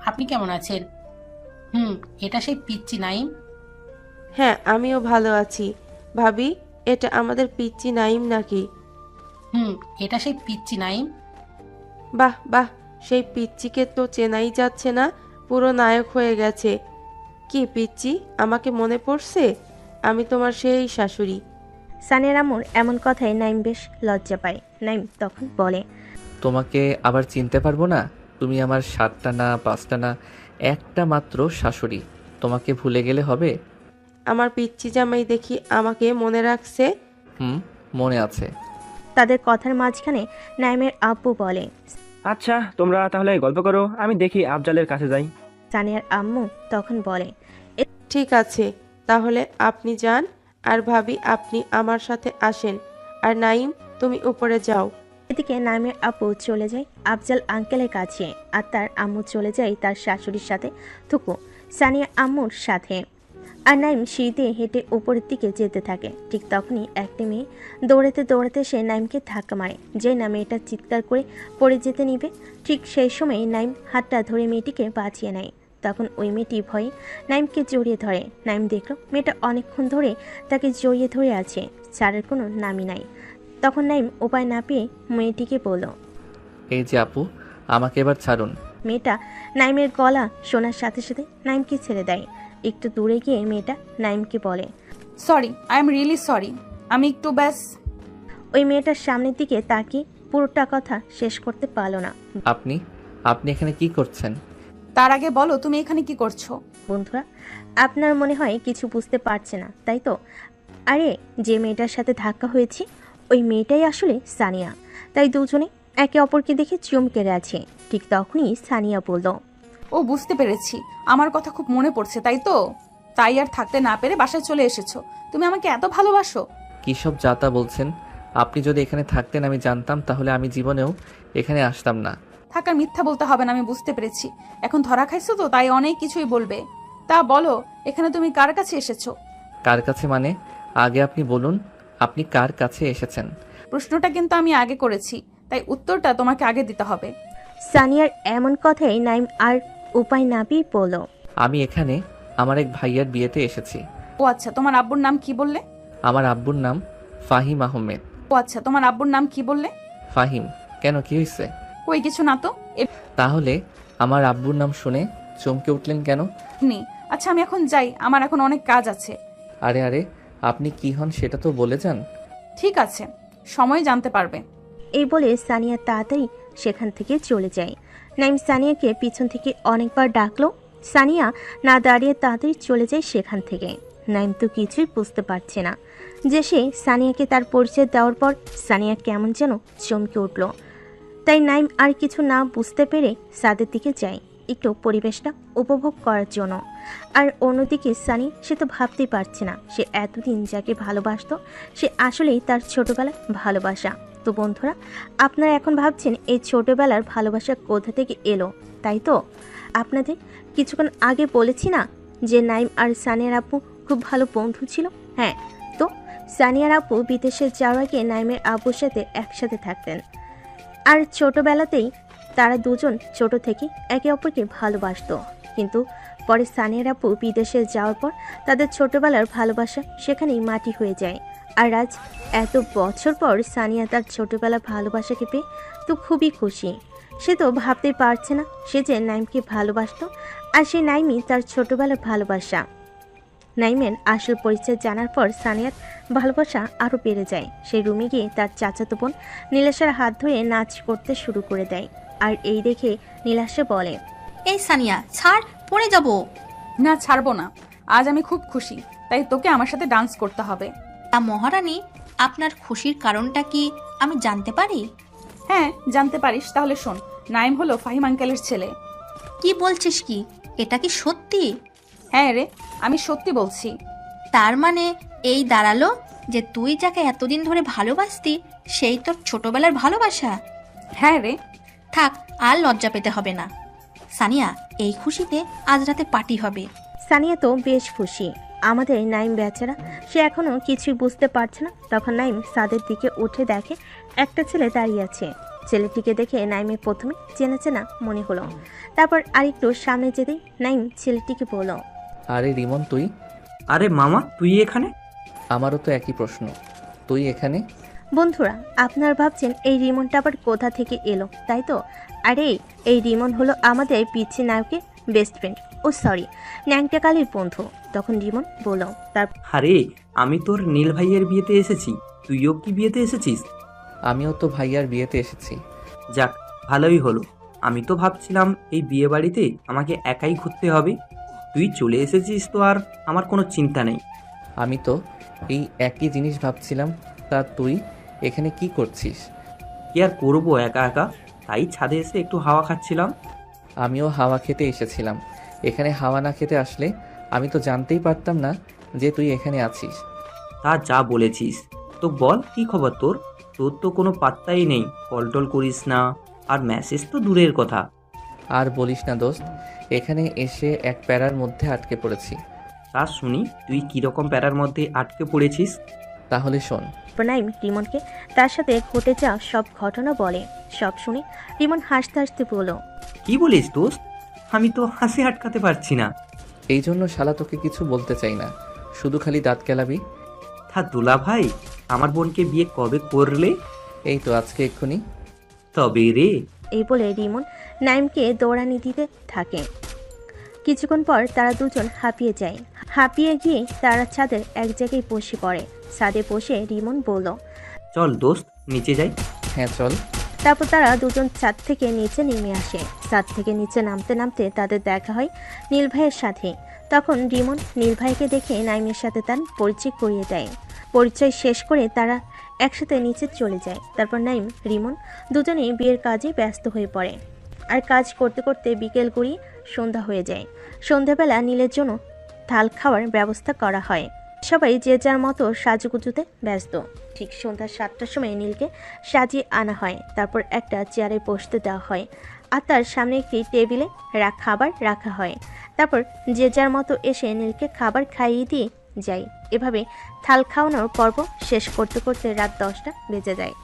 আপনি কেমন আছেন? এটা সেই পিচ্চি নাইম? হ্যাঁ, আমিও ভালো আছি। ভাবি, এটা আমাদের পিচ্চি নাইম নাকি? এটা সেই পিচ্চি নাইম। বাহ বাহ, সেই পিচ্চিকে তো চেনাই যাচ্ছে না, পুরো নায়ক হয়ে গেছে। কি পিচ্চি, আমাকে মনে পড়ছে? আমি তোমার সেই শাশুড়ি। সানিয়ার আম্মুর এমন কথায় নাইম বেশ লজ্জা পায়। নাইম তখন বলে, তোমাকে আবার চিনতে পারবো না? তুমি আমার 7টা না 5টা না, একটা মাত্র শাশুড়ি, তোমাকে ভুলে গেলে হবে? আমার পিচ্চি জামাই দেখি আমাকে মনে রাখছে। মনে আছে। তাদের কথার মাঝখানে নাইমের আব্বু বলে, আচ্ছা তোমরা তাহলে গল্প করো, আমি দেখি আফজালের কাছে যাই। সানিয়ার আম্মু তখন বলে, ঠিক আছে, তাহলে আপনি যান, আর ভাবি আপনি আমার সাথে আসেন, আর নাইম তুমি উপরে যাও। এদিকে নাইমের আব্বু চলে যায় আফজাল আঙ্কেলের কাছে, আর তার আম্মু চলে যায় তার শাশুড়ির সাথে থুকু সানিয়া আম্মুর সাথে। আর নাইম সিঁড়ি দিয়ে হেঁটে উপরের দিকে যেতে থাকে। ঠিক তখনই একটা মেয়ে দৌড়াতে দৌড়াতে সে নাইমকে ধাক্কা মারে, যে না মেয়েটা চিৎকার করে পড়ে যেতে নিবে। ঠিক সেই সময় নাইম হাতটা ধরে মেয়েটিকে বাঁচিয়ে নেয়। তখন ওই মেয়েটি ভয়ে নাইমকে জড়িয়ে ধরে। নাইম দেখল মেয়েটা অনেকক্ষণ ধরে তাকে জড়িয়ে ধরে আছে, ছাড়ের কোনো নামই নাই। তখন নাইম উপায় না পেয়ে মেয়েটিকে বলল, এই যে আপু, আমাকে এবার ছাড়ুন। মেয়েটা নাইমের গলা শোনার সাথে সাথে নাইমকে ছেড়ে দেয়। একটু দূরে গিয়ে মেয়েটা নাইমকে বলে, sorry, I am really sorry, আমি একটু ব্যাস। ওই মেয়েটার সামনের দিকে তাকিয়ে পুরোটা কথা শেষ করতে পারলো না। আপনি এখানে কি করছেন? তার আগে বলো তুমি এখানে কি করছো? বন্ধুরা, আপনার মনে হয় কিছু বুঝতে পারছে না, তাই তো? আরে, যে মেয়েটার সাথে ধাক্কা হয়েছে ওই মেয়েটাই আসলে সানিয়া। তাই দুজনে একে অপরকে দেখে চমকে আছে। ঠিক তখনই সানিয়া বলল, ও বুঝতে পেরেছি, আমার কথা খুব মনে পড়ছে, তাই তো? তাই আর থাকতে না পেরে বাসায় চলে এসেছো। তুমি আমাকে এত ভালোবাসো? কি সব যাতা বলছেন? আপনি যদি এখানে থাকতেন আমি জানতাম, তাহলে আমি জীবনেও এখানে আসতাম না। থাকার মিথ্যা বলতে হবে না, আমি বুঝতে পেরেছি। এখন ধরা খাইছো তো, তাই অনেক কিছুই বলবে। তা বলো, এখানে তুমি কার কাছে এসেছো? কার কাছে মানে? আগে আপনি বলুন, আপনি কার কাছে এসেছেন? প্রশ্নটা কিন্তু আমি আগে করেছি, তাই উত্তরটা তোমাকে আগে দিতে হবে। সানিয়ার এমন কথাই নাইম আর উপায় না পেয়ে বলল, আমি এখানে আমার এক ভাইয়ার বিয়েতে এসেছি। ও আচ্ছা, তোমার আব্বুর নাম কি বললে? আমার আব্বুর নাম ফাহিম আহমেদ। ও আচ্ছা, তোমার আব্বুর নাম কি বললে? ফাহিম। কেন, কি হয়েছে? ওই কিছু না তো। তাহলে আমার আব্বুর নাম শুনে চমকে উঠলেন কেন? আচ্ছা আমি এখন যাই, আমার এখন অনেক কাজ আছে। আরে আরে, আপনি কি হন সেটা তো বলে যান। ঠিক আছে, সময় জানতে পারবে। এই বলে সানিয়া তাড়াতাড়ি সেখান থেকে চলে যায়। নাইম সানিয়াকে পিছন থেকে অনেকবার ডাকলো। সানিয়া না দাঁড়িয়ে তাড়াতাড়ি চলে যায় সেখান থেকে। নাইম তো কিছুই বুঝতে পারছে না যে সে সানিয়াকে তার পরিচয় দেওয়ার পর সানিয়া কেমন যেন চমকে উঠল। তাই নাইম আর কিছু না বুঝতে পেরে ছাদের দিকে যায়। একটু পরিবেশটা উপভোগ করার জন্য। আর অন্যদিকে সানি, সে তো ভাবতেই পারছে না সে এতদিন যাকে ভালোবাসতো সে আসলেই তার ছোটবেলার ভালোবাসা। তো বন্ধুরা, আপনারা এখন ভাবছেন এই ছোটবেলার ভালোবাসা কোথা থেকে এলো, তাই তো? আপনাদের কিছুক্ষণ আগে বলেছি না যে নাইম আর সানিয়ার আপু খুব ভালো বন্ধু ছিল। হ্যাঁ, তো সানিয়ার আপু বিদেশে যাওয়ার আগে নাইমের আব্বুর সাথে একসাথে থাকতেন। আর ছোটবেলাতেই তারা দুজন ছোট থেকে একে অপরকে ভালোবাসতো। কিন্তু পরে সানিয়ার আপু বিদেশে যাওয়ার পর তাদের ছোটবেলার ভালোবাসা সেখানেই মাটি হয়ে যায়। আর আজ এত বছর পর সানিয়া তার ছোটবেলার ভালোবাসাকে পেয়ে তো খুবই খুশি। সে তো ভাবতেই পারছে না সে যে নাইমকে ভালোবাসতো, আর সে নাইমই তার ছোটবেলার ভালোবাসা। নাইমের আসল পরিচয় জানার পর সানিয়ার ভালোবাসা আরও বেড়ে যায়। সে রুমে গিয়ে তার চাচাতো বোন নীলাশার হাত ধরে নাচ করতে শুরু করে দেয়। আর এই দেখে নীলাশা বলে, এই সানিয়া ছাড়, পড়ে যাব। না, ছাড়বো না। আজ আমি খুব খুশি, তাই তোকে আমার সাথে ডান্স করতে হবে। তা মহারানী, আপনার খুশির কারণটা কি আমি জানতে পারি? হ্যাঁ, জানতে পারিস। তাহলে শোন, নাইম হলো ফাহিম আঙ্কেলের ছেলে। কি বলছিস কি? এটা কি সত্যি? হ্যাঁ রে, আমি সত্যি বলছি। তার মানে এই দাঁড়ালো যে তুই যাকে এতদিন ধরে ভালোবাসতি সেই তোর ছোটবেলার ভালোবাসা। হ্যাঁ রে। থাক, আর লজ্জা পেতে হবে না। সানিয়া, এই খুশিতে আজ রাতে পার্টি হবে। সানিয়া তো বেশ খুশি। আমাদের নাইম বেচারা, সে এখনো কিছুই বুঝতে পারছে না। তখন নাইম ছাদের দিকে উঠে দেখে একটা ছেলে দাঁড়িয়ে আছে। ছেলেটিকে দেখে নাইমের প্রথমে চেনা চেনা মনে হলো। তারপর আরেকটু সামনে যেতেই নাইম ছেলেটিকে বলল, আরে রিমন, তুই? আরে মামা, তুই এখানে? আমারও তো একই প্রশ্ন, তুই এখানে? বন্ধুরা, আপনারা ভাবছেন এই রিমনটা আবার কোথা থেকে এলো, তাই তো? আরে এই রিমন হলো আমাদের পিচ্ছি নায়কের বেস্ট ফ্রেন্ড, ও সরি, ন্যাংটা কালির বন্ধু। তখন রিমন বলল, তার আরে আমি তোর নীল ভাইয়ের বিয়েতে এসেছি, তুইও কি বিয়েতে এসেছিস? আমিও তো ভাইয়ার বিয়েতে এসেছি। যাক, ভালোই হলো। আমি তো ভাবছিলাম এই বিয়ে বাড়িতে আমাকে একাই ঘুরতে হবে। তুই চলে এসেছিস তো আর আমার কোনো চিন্তা নেই। আমি তো এই একই জিনিস ভাবছিলাম। তা তুই এখানে কি করছিস? কি আর করবো একা একা, তাই ছাদে এসে একটু হাওয়া খাচ্ছিলাম। আমিও হাওয়া খেতে এসেছিলাম। এখানে হাওয়া না খেতে আসলে আমি তো জানতেই পারতাম না যে তুই এখানে আছিস। তা যা বলেছিস। তো বল, কি খবর তোর? তোর তো কোনো পাত্তাই নেই, কল টল করিস না, আর মেসেজ তো দূরের কথা। আর বলিস না দোস্ত, এখানে এসে এক প্যারার মধ্যে আটকে পড়েছি। তা শুনি, তুই কীরকম প্যারার মধ্যে আটকে পড়েছিস? তাহলে শোন। নাইম রিমনকে তার সাথে ঘটে যাওয়া সব ঘটনা বলে। সব শুনে রিমন হাসতে হাসতে বলল, কি বলিস দোস্ত? আমি তো হাসি আটকাতে পারছি না। এই জন্য শালা তোকে কিছু বলতে চাই না, শুধু খালি দাঁত কেলাবি। তা দুলা ভাই, আমার বোনকে বিয়ে কবে করলে? এই তো আজকে এক্ষুনি। তবে রে। এই বলে রিমন নাইমকে দৌড়ানি দিতে থাকে। কিছুক্ষণ পর তারা দুজন হাঁপিয়ে যায়। হাঁপিয়ে গিয়ে তারা ছাদের এক জায়গায় বসে পড়ে। ছাদে বসে রিমন বলল, চল দোস্ত, নিচে যাই। হ্যাঁ চল। তারপর তারা দুজন ছাদ থেকে নিচে নেমে আসে। ছাদ থেকে নিচে নামতে নামতে তাদের দেখা হয় নীল ভাইয়ের সাথে। তখন রিমন নীল ভাইকে দেখে নাইমের সাথে তার পরিচয় করিয়ে দেয়। পরিচয় শেষ করে তারা একসাথে নিচে চলে যায়। তারপর নাইম রিমন দুজনেই বিয়ের কাজে ব্যস্ত হয়ে পড়ে। আর কাজ করতে করতে বিকেল গড়িয়ে সন্ধ্যা হয়ে যায়। সন্ধ্যাবেলা নীলের জন্য থাল খাওয়ার ব্যবস্থা করা হয়। সবাই যে যার মতো সাজুগুজুতে ব্যস্ত। ঠিক সন্ধ্যা 7টার সময় নীলকে সাজিয়ে আনা হয়। তারপর একটা চেয়ারে বসতে দেওয়া হয় আর তার সামনে একটি টেবিলে খাবার রাখা হয়। তারপর যে যার মতো এসে নীলকে খাবার খাইয়ে দিয়ে যায়। এভাবে থাল খাওয়ানোর পর্ব শেষ করতে করতে রাত 10টা বেজে যায়।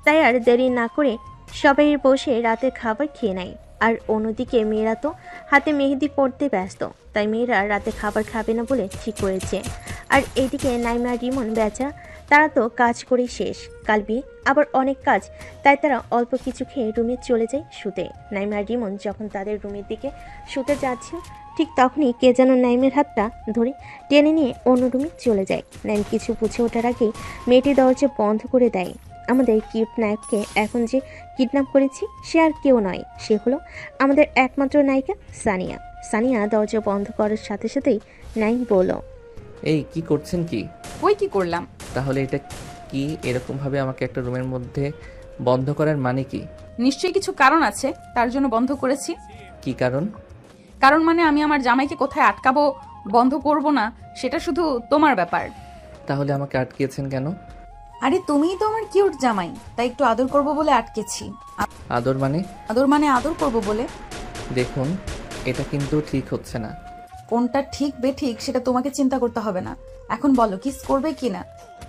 তাই আর দেরি না করে সবাই বসে রাতের খাবার খেয়ে নেয়। আর অন্যদিকে মেয়েরা তো হাতে মেহেদি পড়তে ব্যস্ত, তাই মেয়েরা রাতে খাবার খাবে না বলে ঠিক করেছে। আর এইদিকে নাইমা রিমন বেচারা, তারা তো কাজ করেই শেষ, কাল বিয়ে আবার অনেক কাজ, তাই তারা অল্প কিছু খেয়ে রুমে চলে যায় শুতে। নাইমা রিমন যখন তাদের রুমের দিকে শুতে যাচ্ছিল ঠিক তখনই কে যেন নাইমের হাতটা ধরে টেনে নিয়ে অন্য রুমে চলে যায়। নাইম কিছু বুঝে ওঠার আগেই মেয়েটি দরজা বন্ধ করে দেয়। আমাদের কিউট নায়ককে এখন যে কিডন্যাপ করেছি সে আর কেউ নয়, সে হলো আমাদের একমাত্র নায়িকা সানিয়া। সানিয়া দরজা বন্ধ করার সাথে সাথেই নাইম বলল, এই কি করছেন কি? ওই কি করলাম? তাহলে এটা কি এরকম ভাবে আমাকে একটা রুমের মধ্যে বন্ধ করার মানে কি? নিশ্চয়ই কিছু কারণ আছে, তার জন্য বন্ধ করেছি। কি কারণ? কারণ মানে আমি আমার জামাইকে কোথায় আটকাবো বন্ধ করব না সেটা শুধু তোমার ব্যাপার। তাহলে আমাকে আটকিয়েছেন কেন? আরে তুমিই তো আমার কিউট জামাই, তাই একটু আদর করব বলে আটকেছি। আদর মানে? আদর করব বলে। দেখুন, এটা কিন্তু ঠিক হচ্ছে না। কোনটা ঠিক বেঠিক সেটা তোমাকে চিন্তা করতে হবে না। এখন বলো কিস করবে কি না?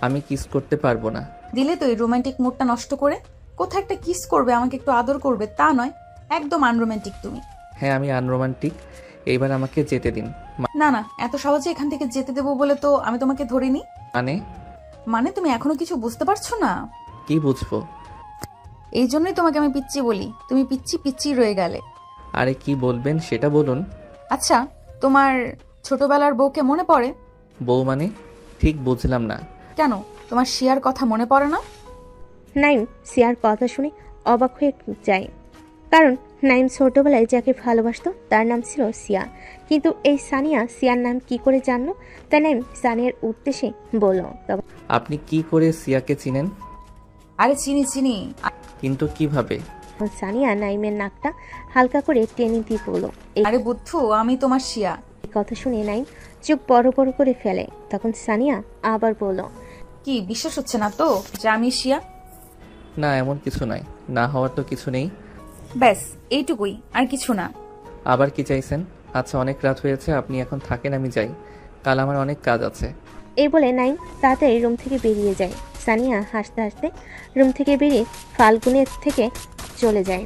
আমি কিস করতে পারবো না। দিলে তো এই রোমান্টিক মুডটা নষ্ট করে। কোথায় একটা কিস করবে, আমাকে একটু আদর করবে, তা নয়। একদম আনরোমান্টিক তুমি। হ্যাঁ, আমি আনরোমান্টিক। এইবার আমাকে যেতে দিন। না না, এত সহজে এখান থেকে যেতে দেবো বলে তো আমি তোমাকে ধরিনি। মানে তুমি এখনো কিছু বুঝতে পারছো না? কি বুঝবো? এই জন্যই তোমাকে আমি পিচ্চি বলি, তুমি পিচ্চি রয়ে গেলে। আরে কি বলবেন সেটা বলুন। আচ্ছা, তোমার ছোটবেলার বউকে মনে পড়ে? বউ মানে? ঠিক বুঝলাম না। কেন, তোমার শিয়ার কথা মনে পড়ে না? নাইম সিয়ার কথা শুনে অবাক হয়ে যায়, কারণ নাইম ছোটবেলায় যাকে ভালোবাসতো তার নাম ছিল সিয়া। কিন্তু এই সানিয়া সিয়ার নাম কি করে জানলো? তাই নাইম সানিয়ার উদ্দেশ্যে বলল, আপনি কি করে সিয়াকে চিনেন? আরে চিনি। কিন্তু কিভাবে? সানিয়া নাইমের নাকটা হালকা করে টেনে দিয়ে বলল, আরে বুদ্ধু, আমি তোমার শিয়া। এই কথা শুনে নাইম চোখ বড় বড় করে ফেলে। তখন সানিয়া আবার বলল, কি বিশ্বাস হচ্ছে না তো যে আমি শিয়া? না, এমন কিছু নয়। না হওয়ার তো কিছু নেই। ব্যাস এইটুকুই, আর কিছু না। আবার কি চাইছেন? আচ্ছা, অনেক রাত হয়েছে, আপনি এখন থাকেন, আমি যাই। কাল আমার অনেক কাজ আছে। এই বলে নাইম তাড়াতাড়ি রুম থেকে বেরিয়ে যায়। সানিয়া হাসতে হাসতে রুম থেকে বেরিয়ে ফাল্গুনের থেকে চলে যায়।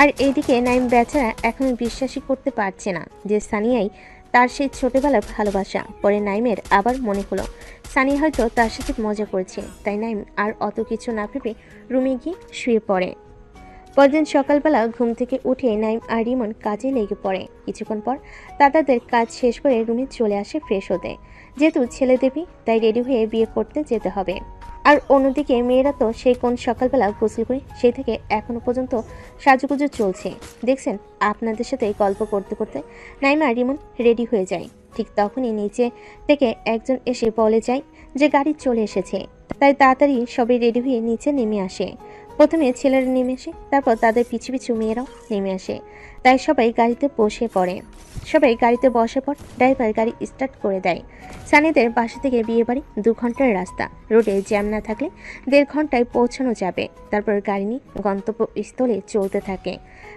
আর এইদিকে নাইম বেচারা এখনো বিশ্বাসই করতে পারছে না যে সানিয়াই তার সেই ছোটবেলার ভালোবাসা। পরে নাইমের আবার মনে হলো সানিয়া হয়তো তার সাথে মজা করছে, তাই নাইম আর অত কিছু না ভেবে রুমে গিয়ে শুয়ে পড়ে। পরদিন সকালবেলা ঘুম থেকে উঠে নাইম আর রিমন কাজে লেগে পড়ে। কিছুক্ষণ পর তাদের কাজ শেষ করে রুমে চলে আসে ফ্রেশ হতে। যেহেতু ছেলে দেবী, তাই রেডি হয়ে বিয়ে করতে যেতে হবে। আর অন্যদিকে মেয়েরা তো সেই কোন সকালবেলা গোসল করে সেই থেকে এখনো পর্যন্ত সাজুগুজু চলছে। দেখছেন, আপনাদের সাথে গল্প করতে করতে নাইম আর রিমন রেডি হয়ে যায়। ঠিক তখনই নিচে থেকে একজন এসে বলে যায় যে গাড়ি চলে এসেছে। তাই তাড়াতাড়ি সবাই রেডি হয়ে নিচে নেমে আসে। প্রথমে ছেলেরা নেমে আসে, তারপর তাদের পিছু পিছু মেয়েরাও নেমে আসে। তাই সবাই গাড়িতে বসে পড়ে। সবাই গাড়িতে বসে পর ড্রাইভার গাড়ি স্টার্ট করে দেয়। সানিদের বাসা থেকে বিয়ে বাড়ি 2 ঘন্টার রাস্তা। রোডে জ্যাম না থাকলে 1.5 ঘন্টায় পৌঁছানো যাবে। তারপর গাড়ি নিয়ে গন্তব্যস্থলে চলতে থাকে।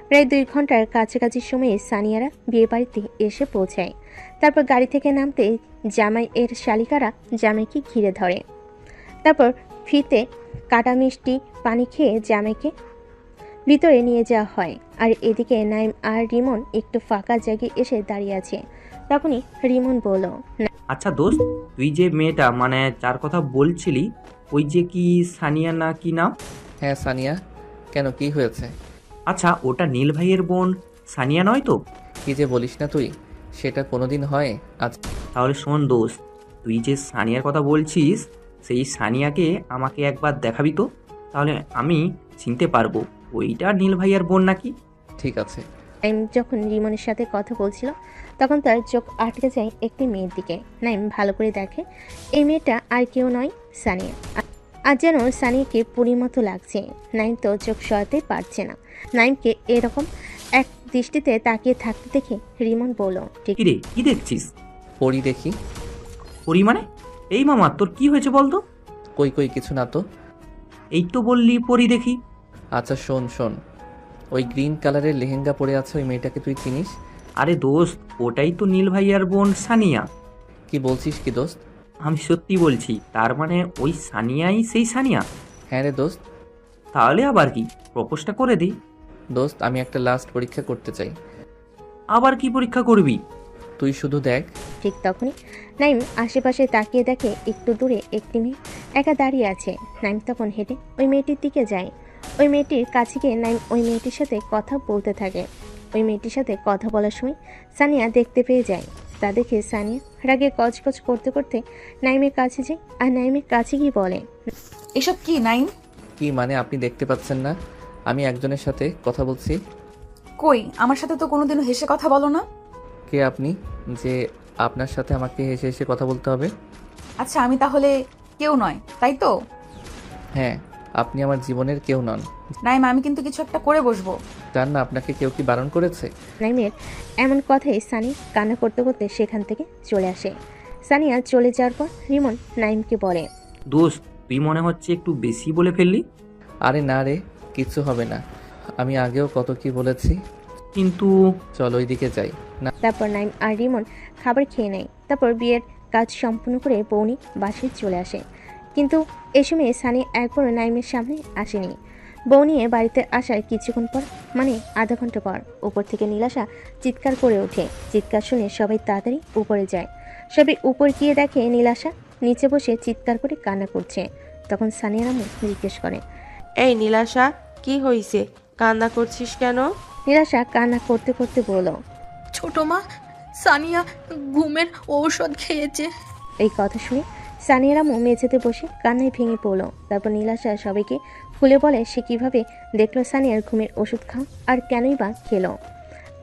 প্রায় 2 ঘন্টার কাছাকাছি সময়ে সানিয়ারা বিয়ে বাড়িতে এসে পৌঁছায়। তারপর গাড়ি থেকে নামতে জামাই এর শালিকারা জামাইকে ঘিরে ধরে। তারপর ফিতে কাটা মিষ্টি পানি খেয়ে জামাইকে ভিতরে নিয়ে যাওয়া হয়। আর এদিকে নাইম আর রিমন একটু ফাঁকা জায়গায় এসে দাঁড়িয়ে আছে। তখনই রিমন বলল, আচ্ছা দোস্ত, তুই যে মেয়েটা মানে যার কথা বলছিলি, ওই যে কি সানিয়া না কি নাম? হ্যাঁ সানিয়া। কেন, কি হয়েছে? আচ্ছা, ওটা নীল ভাইয়ের বোন সানিয়া নয় তো? কি যে বলিস না তুই, সেটা কোনোদিন হয়? আচ্ছা তাহলে শোন দোস্ত, তুই যে সানিয়ার কথা বলছিস সেই সানিয়াকে আমাকে একবার দেখাবি তো, তাহলে আমি চিনতে পারবো ওইটা নীল ভাইয়ার বোন নাকি। ঠিক আছে। নাইম যখন রিমনের সাথে কথা বলছিল তখন তার চোখ আটকে যায় একটি মেয়ের দিকে। নাইম ভালো করে দেখে এই মেয়েটা আর কেউ নয়, সানিয়া। আর যেন সানিয়াকে পুরীর মতো লাগছে। নাইম তো চোখ সরাতে পারছে না। নাইমকে এরকম এক দৃষ্টিতে তাকিয়ে থাকতে দেখে রিমন বলল, ঠিক রে, কি দেখছিস? পরি দেখি। পরি মানে? এই মামা, তোর কি হয়েছে বলতো? কই কিছু না তো। এই তো বললি পরি দেখি। আচ্ছা শোন, ওই গ্রিন কালারের লেহেঙ্গা পরে আছে ওই মেয়েটাকে তুই চিনিস? আরে দোস্ত, ওটাই তো নীল ভাইয়ার বোন সানিয়া। কি বলছিস কি দোস্ত? আমি সত্যি বলছি। তার মানে ওই সানিয়াই সেই সানিয়া? হ্যাঁ রে দোস্ত। তাহলে আবার কি, প্রপোজটা করে দিই। দোস্ত, আমি একটা লাস্ট পরীক্ষা করতে চাই। আবার কি পরীক্ষা করবি? তুই শুধু দেখ। ঠিক তখনই নাইম আশেপাশে তাকিয়ে দেখে একটু দূরে একটি মেয়ে একা দাঁড়িয়ে আছে। নাইম তখন হেঁটে ওই মেয়েটির দিকে যায়। ওই মেয়েটির কাছে গিয়ে নাইম ওই মেয়েটির সাথে কথা বলতে থাকে। ওই মেয়েটির সাথে কথা বলার সময় সানিয়া দেখতে পেয়ে যায়। তা দেখে সানিয়া রাগে কচকচ করতে করতে নাইমের কাছে যায় আর নাইমের কাছে গিয়ে বলে, এসব কি নাইম? কি মানে আপনি দেখতে পাচ্ছেন না আমি একজনের সাথে কথা বলছি? কই, আমার সাথে তো কোনোদিনও হেসে কথা বলো না। কে আপনি যে আপনার সাথে আমাকে হেসে হেসে কথা বলতে হবে? আচ্ছা, আমি তাহলে কেউ নয়, তাই তো? হ্যাঁ, আপনি আমার জীবনের কেউ নন। নাইম, আমি কিন্তু কিছু একটা করে বসবো। জান না আপনাকে কেউ কি বারণ করেছে? নাইমের এমন কথায় সানি কান্না করতে করতে সেখান থেকে চলে আসে। সানিয়া চলে যাওয়ার পর রিমন নাইমকে বলে, দোস্ত তুই মনে হচ্ছে একটু বেশি বলে ফেললি। আরে না রে, কিচ্ছু হবে না। আমি আগেও কত কি বলেছি। কিন্তু চল ওইদিকে যাই না। তারপর নাইম আর রিমন খাবার খেয়ে নেয়। তারপর বিয়ের কাজ সম্পূর্ণ করে বৌনি বাসায় চলে আসে। কিন্তু এই সময় সানি একবারও নাইমের সামনে আসেনি। বউ নিয়ে বাড়িতে আসার কিছুক্ষণ পর, মানে আধা ঘন্টা পর, উপর থেকে নীলাশা চিৎকার করে ওঠে। চিৎকার শুনে সবাই তাড়াতাড়ি উপরে যায়। সবাই উপর গিয়ে দেখে নীলাশা নিচে বসে চিৎকার করে কান্না করছে। তখন সানিয়ার আম্মু জিজ্ঞেস করে, এই নীলাশা, কি হয়েছে? কান্না করছিস কেন? নীলাশা কান্না করতে করতে বলল, ছোট মা, সানিয়া ঘুমের ঔষধ খেয়েছে। এই কথা শুনে সানিয়ার আম্মু মেঝেতে বসে কান্নায় ভেঙে পড়ল। তারপর নীলাশা সবাইকে খুলে বলে সে কিভাবে দেখলো সানিয়ার ঘুমের ওষুধ খাও আর কেনই বা খেলো।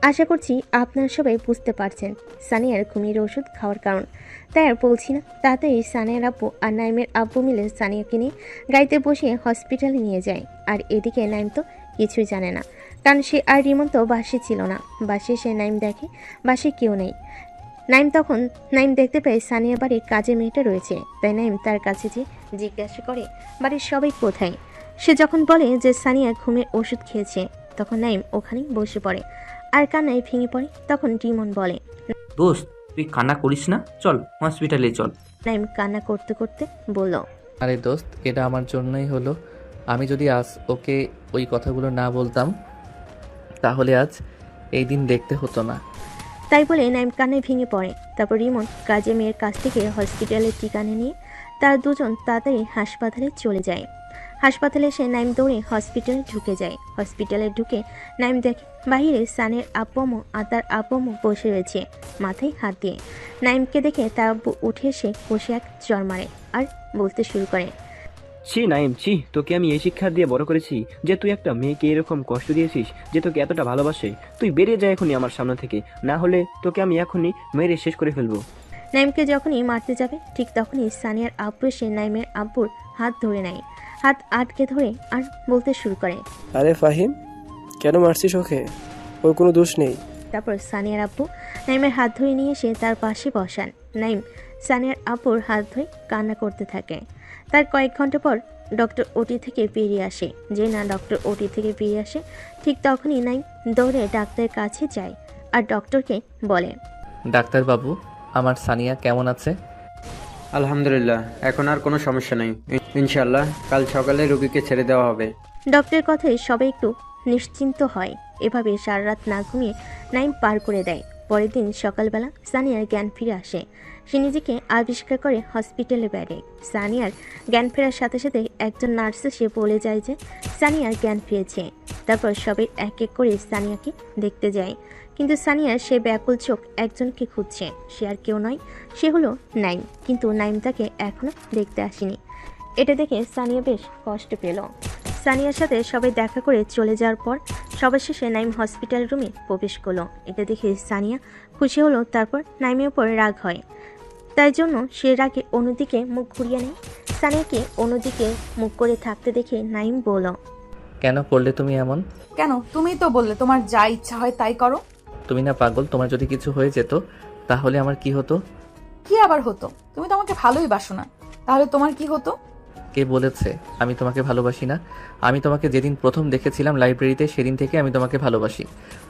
আশা করছি আপনারা সবাই বুঝতে পারছেন সানিয়ার ঘুমের ওষুধ খাওয়ার কারণ। তাই আর বলছি না, তাড়াতাড়ি সানিয়ার আব্বু আর নাইমের আব্বু মিলে সানিয়াকে নিয়ে গাড়িতে বসিয়ে হসপিটালে নিয়ে যায়। আর এদিকে নাইম তো কিছুই জানে না, কারণ সে আর রিমন তো বাসে ছিল না। বাসে সে নাইম দেখে বাসে কেউ নেই। নাইম দেখতে পায় সানিয়া বাড়ির কাজের মেয়েটা রয়েছে। তাই নাইম তার কাছে যে জিজ্ঞাসা করে বাড়ির সবাই কোথায়। সে যখন বলে যে সানিয়া ঘুমের ওষুধ খেয়েছে, তখন নাইম ওখানেই বসে পড়ে আর কান্নায় ভেঙে পড়ে। তখন রিমন বলে, দোস্ত তুই কান্না করিস না, চল হসপিটালে চল। নাইম কান্না করতে করতে বলল, আরে দোস্ত, এটা আমার জন্যই হলো। আমি যদি আজ ওকে ওই কথাগুলো না বলতাম তাহলে আজ এই দিন দেখতে হতো না। তাই বলে নাইম কান্নায় ভেঙে পড়ে। তারপর রিমন কাজে মেয়ের কাছ থেকে হসপিটালের ঠিকানা নিয়ে তারা দুজন তাড়াতাড়ি হাসপাতালে চলে যায়। হাসপাতালে এসে নাইম দৌড়ে হসপিটালে ঢুকে যায়। হসপিটালে ঢুকে নাইম দেখে বাহিরে সানের আব্বু আর তার আব্বু বসে রয়েছে মাথায় হাত দিয়ে। নাইমকে দেখে তার আব্বু উঠে এসে বসে এক চড় মারে আর বলতে শুরু করে, ছি নাইম, ছি, তোকে আমি এই শিক্ষা দিয়ে বড় করেছি যে তুই একটা মেয়েকে এরকম কষ্ট দিয়েছিস যে তোকে এতটা ভালোবাসে। তুই বেরিয়ে যায় এখনই আমার সামনে থেকে, না হলে তোকে আমি এখনই মেরে শেষ করে ফেলবো। নাইমকে যখনই মারতে যাবে ঠিক তখনই সানিয়ার আব্বু এসে নাইমের আব্বুর হাত ধরে নেয়, হাত আটকে ধরে আর বলতে শুরু করে, আরে ফাহিম, কেন মারছিস ওকে? ওর কোনো দোষ নেই। তারপর সানিয়ার আব্বু নাইমের হাত ধরে নিয়ে এসে তার পাশে বসান। নাইম সানিয়ার আব্বুর হাত ধরে কান্না করতে থাকে। তার কয়েক ঘন্টা পর ডক্টর ওটি থেকে বেরিয়ে আসে। যে না ডক্টর ওটি থেকে বেরিয়ে আসে ঠিক তখনই নাইম দৌড়ে ডাক্তারের কাছে যায় আর ডক্টরকে বলে, ডাক্তারবাবু, আমার সানিয়া কেমন আছে? আলহামদুলিল্লাহ, এখন আর কোনো সমস্যা নেই। ইনশাল্লাহ কাল সকালে রোগীকে ছেড়ে দেওয়া হবে। ডক্টরের কথায় সবাই একটু নিশ্চিন্ত হয়। এভাবে সারা রাত না ঘুমিয়ে নাইম পার করে দেয়। পরের দিন সকালবেলা সানিয়ার জ্ঞান ফিরে আসে। সে নিজেকে আবিষ্কার করে হসপিটালে বেড়ে। সানিয়ার জ্ঞান ফেরার সাথে সাথে একজন নার্স এসে বলে যায় যে সানিয়ার জ্ঞান ফিরেছে। তারপর সবাই এক এক করে সানিয়াকে দেখতে যায়, কিন্তু সানিয়ার সে ব্যাকুল চোখ একজনকে খুঁজছে। সে আর কেউ নয়, সে হলো নাইম। কিন্তু নাইম তাকে এখনো দেখতে আসেনি। এটা দেখে সানিয়া বেশ কষ্ট পেল। সানিয়ার সাথে সবাই দেখা করে চলে যাওয়ার পর সবার শেষে নাইম হসপিটাল রুমে প্রবেশ করলো। এটা দেখে সানিয়া খুশি হলো। তারপর নাইমের উপর রাগ হয়, তাই জন্য সে রাগে অন্যদিকে মুখ ঘুরিয়ে নেয়। সানিয়াকে অন্যদিকে মুখ করে থাকতে দেখে নাইম বলল, কেন করলে তুমি এমন? কেন? তুমিই তো বললে তোমার যা ইচ্ছা হয় তাই করো। তুমি না পাগল? তোমার যদি কিছু হয়ে যেত তাহলে আমার কি হতো? কি আবার হতো? তুমি তো আমাকে ভালোই বাসো না, তাহলে তোমার কি হতো? কে বলেছে আমি তোমাকে ভালোবাসি না? আমি তোমাকে যেদিন প্রথম দেখেছিলাম লাইব্রেরিতে, সেদিন থেকে আমি তোমাকে ভালোবাসি।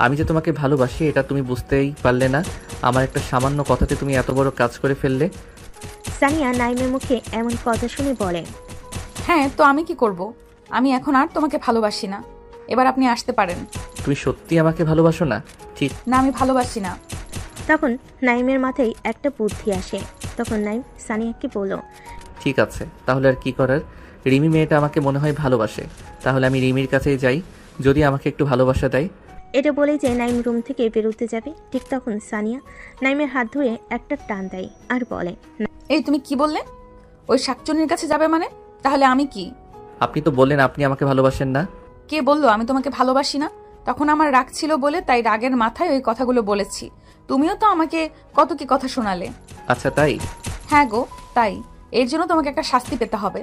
আমি যে তোমাকে ভালোবাসি এটা তুমি বুঝতেই পারলে না। আমার একটা সামান্য কথাতে তুমি এত বড় কাজ করে ফেললে। সানিয়া নাইমের মুখে এমন কথা শুনে বলে, হ্যাঁ তো আমি কি করব? আমি এখন আর তোমাকে ভালোবাসি না। এবার আপনি আসতে পারেন। তুমি সত্যি আমাকে ভালোবাসো না? ঠিক না, আমি ভালোবাসি না। তখন নাইমের মাথায় একটা বুদ্ধি আসে। তখন নাইম সানিয়াকে বলল, ঠিক আছে, তাহলে আর কি করার? রিমি মেয়েটা আমাকে মনে হয় ভালোবাসে, তাহলে আমি রিমির কাছেই যাই, যদি আমাকে একটু ভালোবাসা দেয়। এটা বলেই যে নাইম রুম থেকে বেরোতে যাবে ঠিক তখন সানিয়া নাইমের হাত ধরে একটা টান দেয় আর বলে, এই তুমি কি বললে? ওই শাকচুনির কাছে যাবে মানে? তাহলে আমি কি? আপনি তো বললেন আপনি আমাকে ভালোবাসেন না। কে বললো আমি তোমাকে ভালোবাসি না? তখন আমার রাগ ছিল বলে তাই রাগের মাথায় ওই কথাগুলো বলেছি। তুমিও তো আমাকে কত কি কথা শোনালে। আচ্ছা তাই? হ্যাঁ গো তাই। এর জন্য তোমাকে একটা শাস্তি পেতে হবে।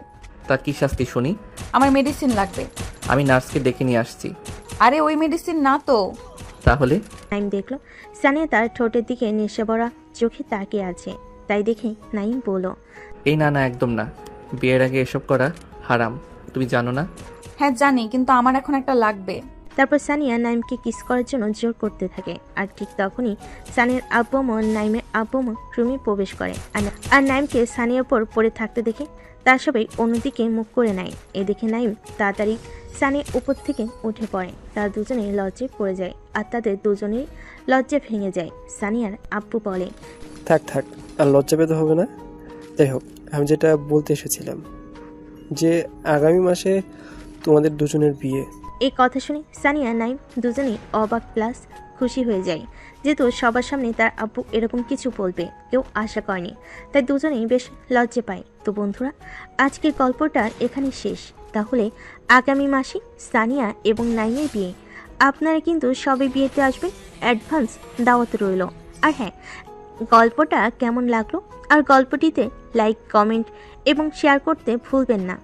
তার কি শাস্তি শুনি? আমার মেডিসিন লাগবে। আমি নার্সকে ডেকে নিয়ে আসছি। আরে ওই মেডিসিন না তো। তাহলে? নাইম দেখলো সানিয়া তার ঠোঁটের দিকে নেশা ভরা চোখে তাকিয়ে আছে, তাই দেখে নাইম বলল, এই না না, একদম না। বিয়ের আগে এসব করা হারাম, তুমি জানো না? হ্যাঁ জানি, কিন্তু আমার এখন একটা লাগবে। তারপর সানিয়া নাইমকে কিস করার জন্য জোর করতে থাকে। আর ঠিক তখনই সানিয়ার আব্বু নাইমের আব্বু রুমে প্রবেশ করে। আর নাইমকে সানিয়ার উপর পড়ে থাকতে দেখে তার সবাই অন্যদিকে মুখ করে নেয়। এ দেখে নাইম তাড়াতাড়ি সানিয়ার উপর থেকে উঠে পড়ে। তারা দুজনেই লজ্জায় পড়ে যায় আর তাদের দুজনেই লজ্জা ভেঙে যায়। সানিয়ার আব্বু বলে, থাক থাক, আর লজ্জা পেতে হবে না। যাই হোক, আমি যেটা বলতে এসেছিলাম যে আগামী মাসে তোমাদের দুজনের বিয়ে। এই কথা শুনে সানিয়া নাইম দুজনেই অবাক প্লাস খুশি হয়ে যায়, যেহেতু সবার সামনে তার আব্বু এরকম কিছু বলবে কেউ আশা করেনি, তাই দুজনেই বেশ লজ্জা পায়। তো বন্ধুরা, আজকের গল্পটা এখানে শেষ। তাহলে আগামী মাসে সানিয়া এবং নাইমের বিয়ে। আপনারা কিন্তু সবাই বিয়েতে আসবেন, অ্যাডভান্স দাওয়াত রইল। আর হ্যাঁ, গল্পটা কেমন লাগলো আর গল্পটিতে লাইক, কমেন্ট এবং শেয়ার করতে ভুলবেন না।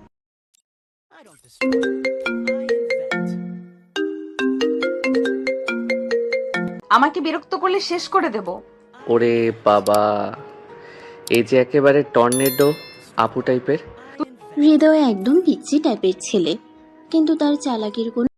আমাকে বিরক্ত করলে শেষ করে দেব। ওরে বাবা, এই যে একেবারে টর্নেডো আপু টাইপের। হৃদয় একদম পিচ্ছি টাইপের ছেলে, কিন্তু তার চালাকির কোনো